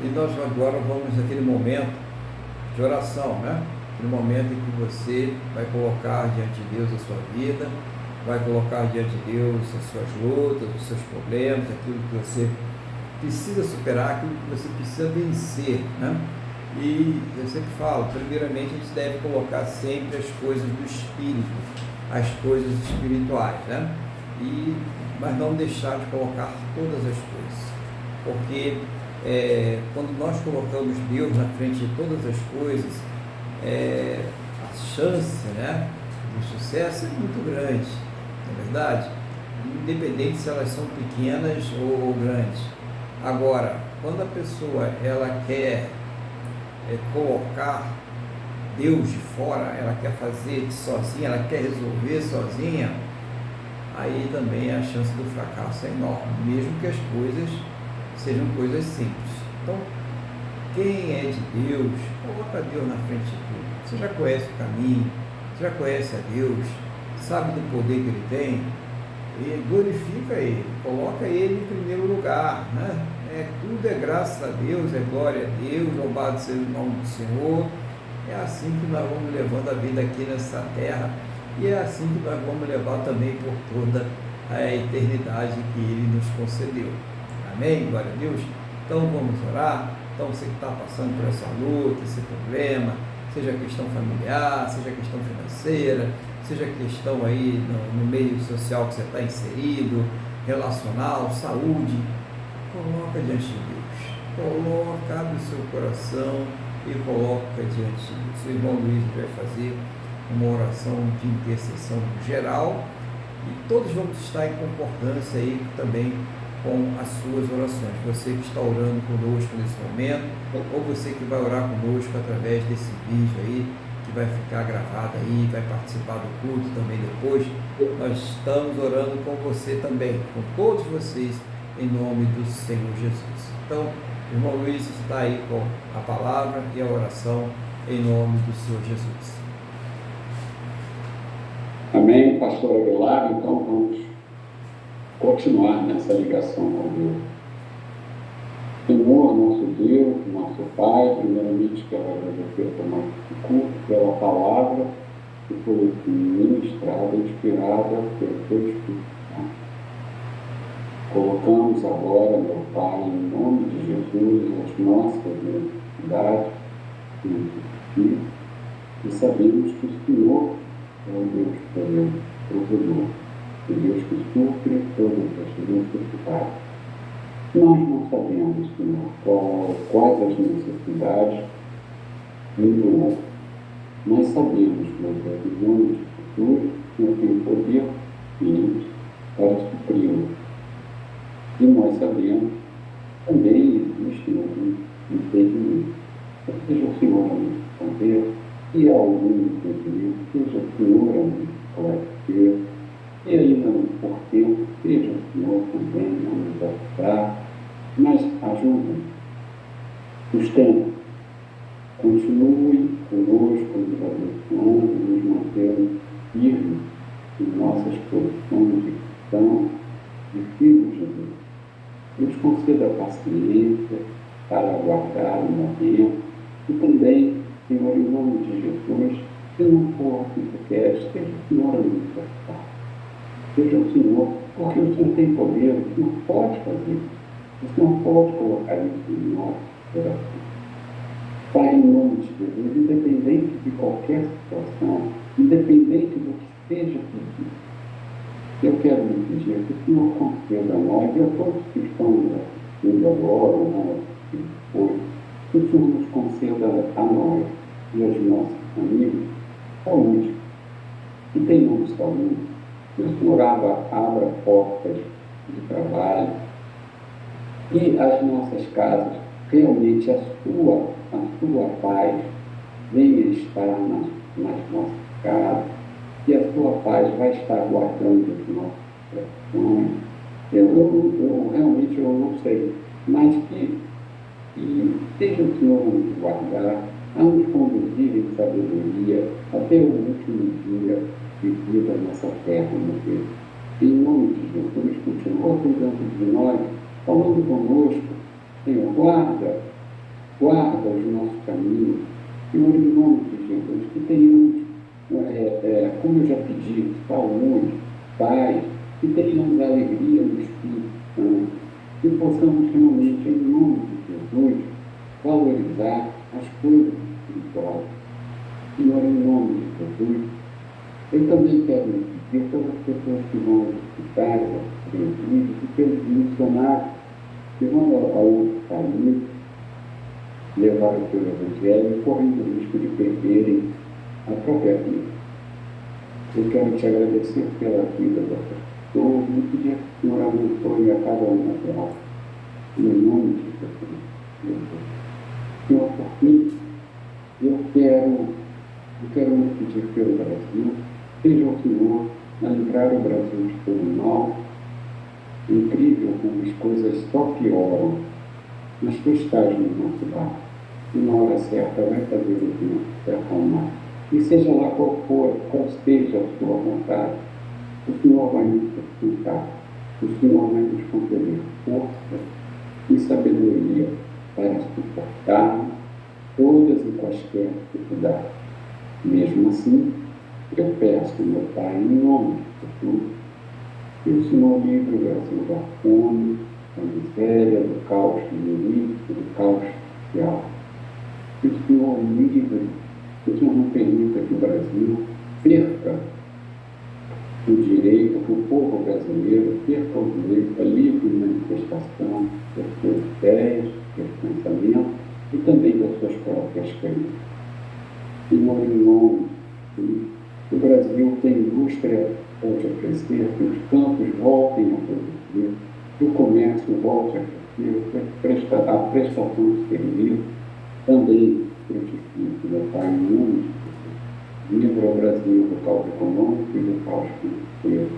E nós agora vamos naquele momento de oração, né? Aquele momento em que você vai colocar diante de Deus a sua vida, vai colocar diante de Deus as suas lutas, os seus problemas, aquilo que você precisa superar, aquilo que você precisa vencer, né? E eu sempre falo, primeiramente a gente deve colocar sempre as coisas do Espírito, as coisas espirituais, né? Mas não deixar de colocar todas as coisas, porque quando nós colocamos Deus na frente de todas as coisas, a chance, né, do sucesso é muito grande, não é verdade? Independente se elas são pequenas ou grandes. Agora, quando a pessoa ela quer colocar Deus de fora, ela quer fazer sozinha, ela quer resolver sozinha, aí também a chance do fracasso é enorme, mesmo que as coisas sejam coisas simples. Então, quem é de Deus, coloca Deus na frente de tudo. Você já conhece o caminho, você já conhece a Deus, sabe do poder que Ele tem, e glorifica Ele, coloca Ele em primeiro lugar, né? Tudo é graças a Deus, é glória a Deus, louvado seja o nome do Senhor. É assim que nós vamos levando a vida aqui nessa terra, e é assim que nós vamos levar também por toda a eternidade que Ele nos concedeu. Amém? Glória a Deus. Então vamos orar. Então você que está passando por essa luta, esse problema, seja questão familiar, seja questão financeira, seja questão aí no meio social que você está inserido, relacional, saúde, coloca diante de Deus, abre o seu coração e coloca diante de Deus. O irmão Luiz vai fazer uma oração de intercessão geral e todos vamos estar em concordância aí também com as suas orações. Você que está orando conosco nesse momento, ou você que vai orar conosco através desse vídeo aí, que vai ficar gravado aí, vai participar do culto também depois, nós estamos orando com você também, com todos vocês, em nome do Senhor Jesus. Então, o irmão Luiz está aí com a palavra e a oração em nome do Senhor Jesus. Amém, pastor Aguilar. Então vamos continuar nessa ligação com Deus. Senhor, nosso Deus, nosso Pai, primeiramente quero agradecer por mais esse culto, pela palavra que foi ministrada, inspirada pelo Teu Espírito Santo. Colocamos agora, meu Pai, em nome de Jesus, as nossas necessidades e sabemos que o Senhor é o Deus provedor, o Deus que supre todas as necessidades. Nós não sabemos, Senhor, quais as necessidades do outro, mas sabemos, meu Deus, em nome de Jesus, que eu tenho poder suficiente para supri-lo. E nós sabemos que também existe algum impedimento. Seja o Senhor a nos responder, se há algum impedimento, seja o Senhor a nos esclarecer, e ainda não por tempo, seja o Senhor também a nos ajudar, mas ajuda, sustenta, continue conosco, nos abençoando, nos mantendo firmes em nossas posições de cristão, de filhos de Deus. Nos conceda paciência para aguardar o momento e também, Senhor, em nome de Jesus, se não for o que tu queres, seja o Senhor a nos tratar. Seja o Senhor, porque o Senhor tem poder, o Senhor pode fazer. O Senhor pode colocar isso em nosso coração. Pai, em nome de Jesus, independente de qualquer situação, independente do que seja pedido, eu quero lhe pedir que o Senhor conceda a nós e a todos que estão nos assistindo agora ou não assistindo depois, que o Senhor nos conceda a nós e às nossas famílias saúde, que tenhamos saúde, que o Senhor abra portas de trabalho, que as nossas casas, realmente a sua paz venha estar nas nossas casas, que a sua paz vai estar guardando os nossos corações. Eu realmente não sei, mas que seja o Senhor nos guardar, a nos conduzir em sabedoria até o último dia de vida nessa terra, meu Deus. Em nome de Jesus, continua cuidando de nós, falando conosco. Senhor, guarda os nossos caminhos. Senhor, em nome de Jesus, que tenhamos, como eu já pedi, saúde, paz, que tenhamos alegria no Espírito Santo, que possamos realmente, em nome de Jesus, valorizar as coisas espirituais. Senhor, em nome de Jesus, eu também quero pedir pelas pessoas que vão hospitais, aos presídios, e pelos missionários que vão a outros países levar o teu evangelho, correndo o risco de perderem a própria vida. Eu quero te agradecer pela vida dessas pessoas e pedir que o Senhor abençoe a cada uma delas. Em nome de Jesus. Senhor, por fim, eu quero me pedir pelo Brasil, seja o Senhor a livrar o Brasil de todo mal. Incrível como as coisas só pioram, mas tu estás no nosso barco, e na hora certa vai fazer o Senhor se acalmar. E seja lá qual seja a sua vontade, o Senhor vai nos sustentar, o Senhor vai nos conceder força e sabedoria para suportar todas e quaisquer dificuldades. Mesmo assim, eu peço, meu Pai, em nome de Jesus, que o Senhor livre o Brasil da fome, da miséria, do caos político, do caos social. Que o Senhor livre, que o Senhor não permita que o Brasil perca o direito, que o povo brasileiro perca o direito à livre manifestação das suas ideias, dos seus pensamentos e também das suas próprias crenças. Senhor, em nome de Jesus, o Brasil tem indústria volte a crescer, que os campos voltem a produzir, que o comércio volte a crescer, a prestação de serviço também frutifique, meu Pai, em nome de Jesus. Livra o Brasil do caos econômico e do caos financeiro.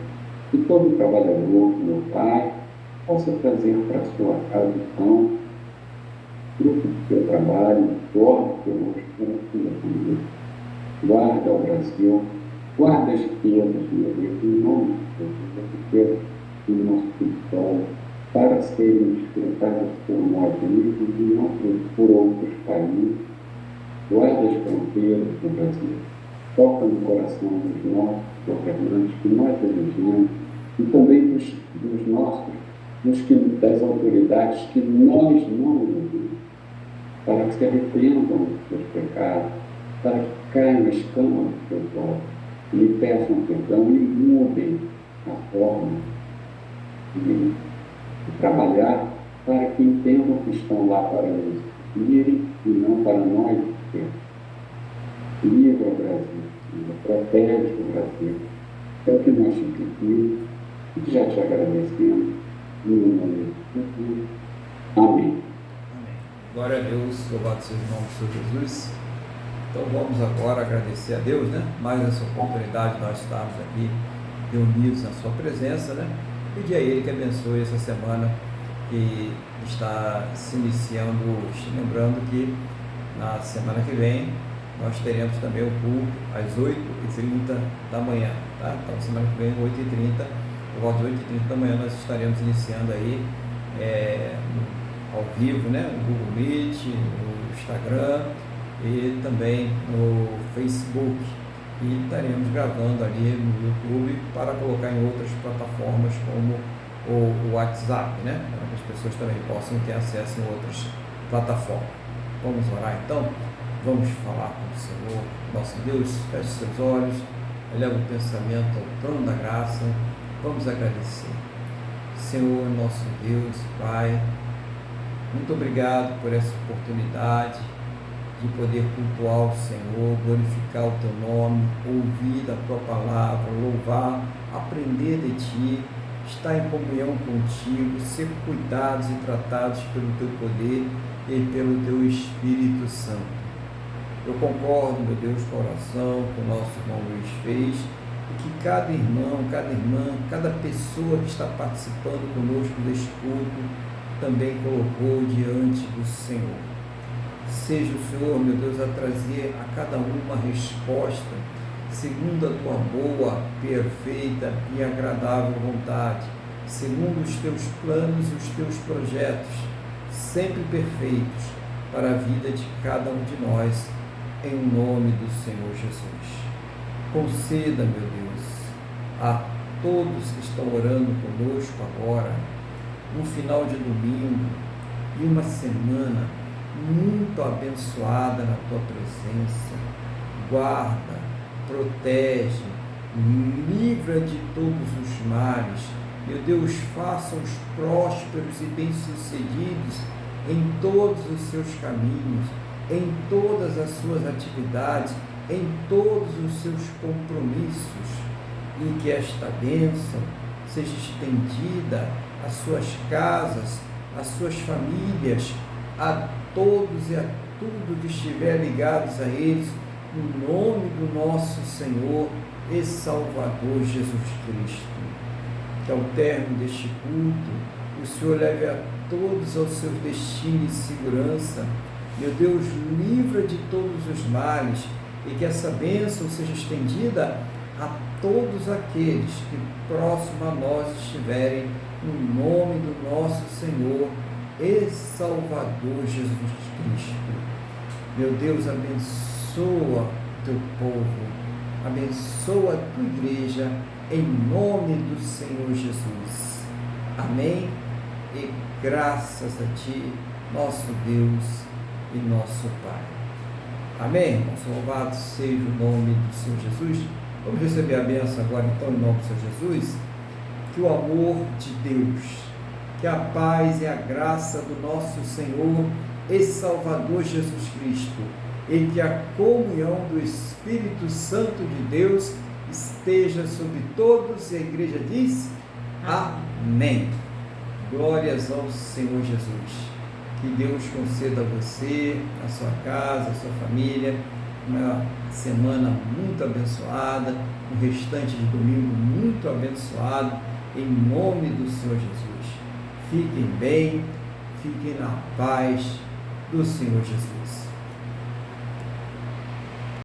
Que todo trabalhador, meu Pai, possa trazer para a sua casa o pão, fruto do seu trabalho, torne conosco para a sua família. Guarda o Brasil, guarda as riquezas, meu Deus, em nome de Jesus, as riquezas do nosso território, para serem desfrutadas por nós mesmos e não por outros países. Guarda as fronteiras do Brasil, toca no coração dos nossos governantes que nós elegemos e também dos nossos, das autoridades que nós não elegemos, para que se arrependam dos seus pecados, para que caiam na escama dos seus olhos, lhe peçam perdão e mudem a forma de trabalhar, para que entendam que estão lá para nos seguirem e não para nós sermos. Livra o Brasil, protege o Brasil. É o que nós te pedimos e já te agradecemos. Em nome de Jesus. Amém. Amém. Glória a Deus, louvado seja o nome do Senhor Jesus. Então vamos agora agradecer a Deus, né? Mais essa oportunidade de nós estarmos aqui reunidos na sua presença, né? Pedir a Ele que abençoe essa semana que está se iniciando hoje. Lembrando que na semana que vem nós teremos também o culto às 8h30 da manhã, tá? Então, semana que vem, 8h30, por volta de 8h30 da manhã, nós estaremos iniciando aí ao vivo, né? No Google Meet, no Instagram e também no Facebook. E estaremos gravando ali no YouTube para colocar em outras plataformas como o WhatsApp, né? Para que as pessoas também possam ter acesso em outras plataformas. Vamos orar então? Vamos falar com o Senhor, nosso Deus. Feche seus olhos, eleva o pensamento ao trono da graça. Vamos agradecer. Senhor, nosso Deus, Pai, muito obrigado por essa oportunidade de poder cultuar o Senhor, glorificar o Teu nome, ouvir a Tua palavra, louvar, aprender de Ti, estar em comunhão contigo, ser cuidados e tratados pelo Teu poder e pelo Teu Espírito Santo. Eu concordo, meu Deus, com a oração que o nosso irmão Luiz fez, e que cada irmão, cada irmã, cada pessoa que está participando conosco deste culto também colocou diante do Senhor. Seja o Senhor, meu Deus, a trazer a cada uma resposta segundo a Tua boa, perfeita e agradável vontade, segundo os Teus planos e os Teus projetos, sempre perfeitos para a vida de cada um de nós, em nome do Senhor Jesus. Conceda, meu Deus, a todos que estão orando conosco agora, um final de domingo e uma semana muito abençoada na Tua presença. Guarda, protege, livra de todos os males. Meu Deus, faça-os prósperos e bem-sucedidos em todos os seus caminhos, em todas as suas atividades, em todos os seus compromissos, e que esta bênção seja estendida às suas casas, às suas famílias, a todos e a tudo que estiver ligados a eles, no nome do nosso Senhor e Salvador Jesus Cristo. Que ao término deste culto, o Senhor leve a todos aos seus destinos de segurança. Meu Deus, livra de todos os males, e que essa bênção seja estendida a todos aqueles que próximo a nós estiverem, no nome do nosso Senhor e Salvador Jesus Cristo. Meu Deus, abençoa o Teu povo, abençoa a Tua igreja, em nome do Senhor Jesus. Amém? E graças a Ti, nosso Deus e nosso Pai. Amém, irmãos? Louvado seja o nome do Senhor Jesus. Vamos receber a bênção agora, então, em nome do Senhor Jesus. Que o amor de Deus, que a paz e a graça do nosso Senhor e Salvador Jesus Cristo, e que a comunhão do Espírito Santo de Deus esteja sobre todos, e a igreja diz: amém. Glórias ao Senhor Jesus. Que Deus conceda a você, a sua casa, a sua família, uma semana muito abençoada, um restante de domingo muito abençoado, em nome do Senhor Jesus. Fiquem bem, fiquem na paz do Senhor Jesus.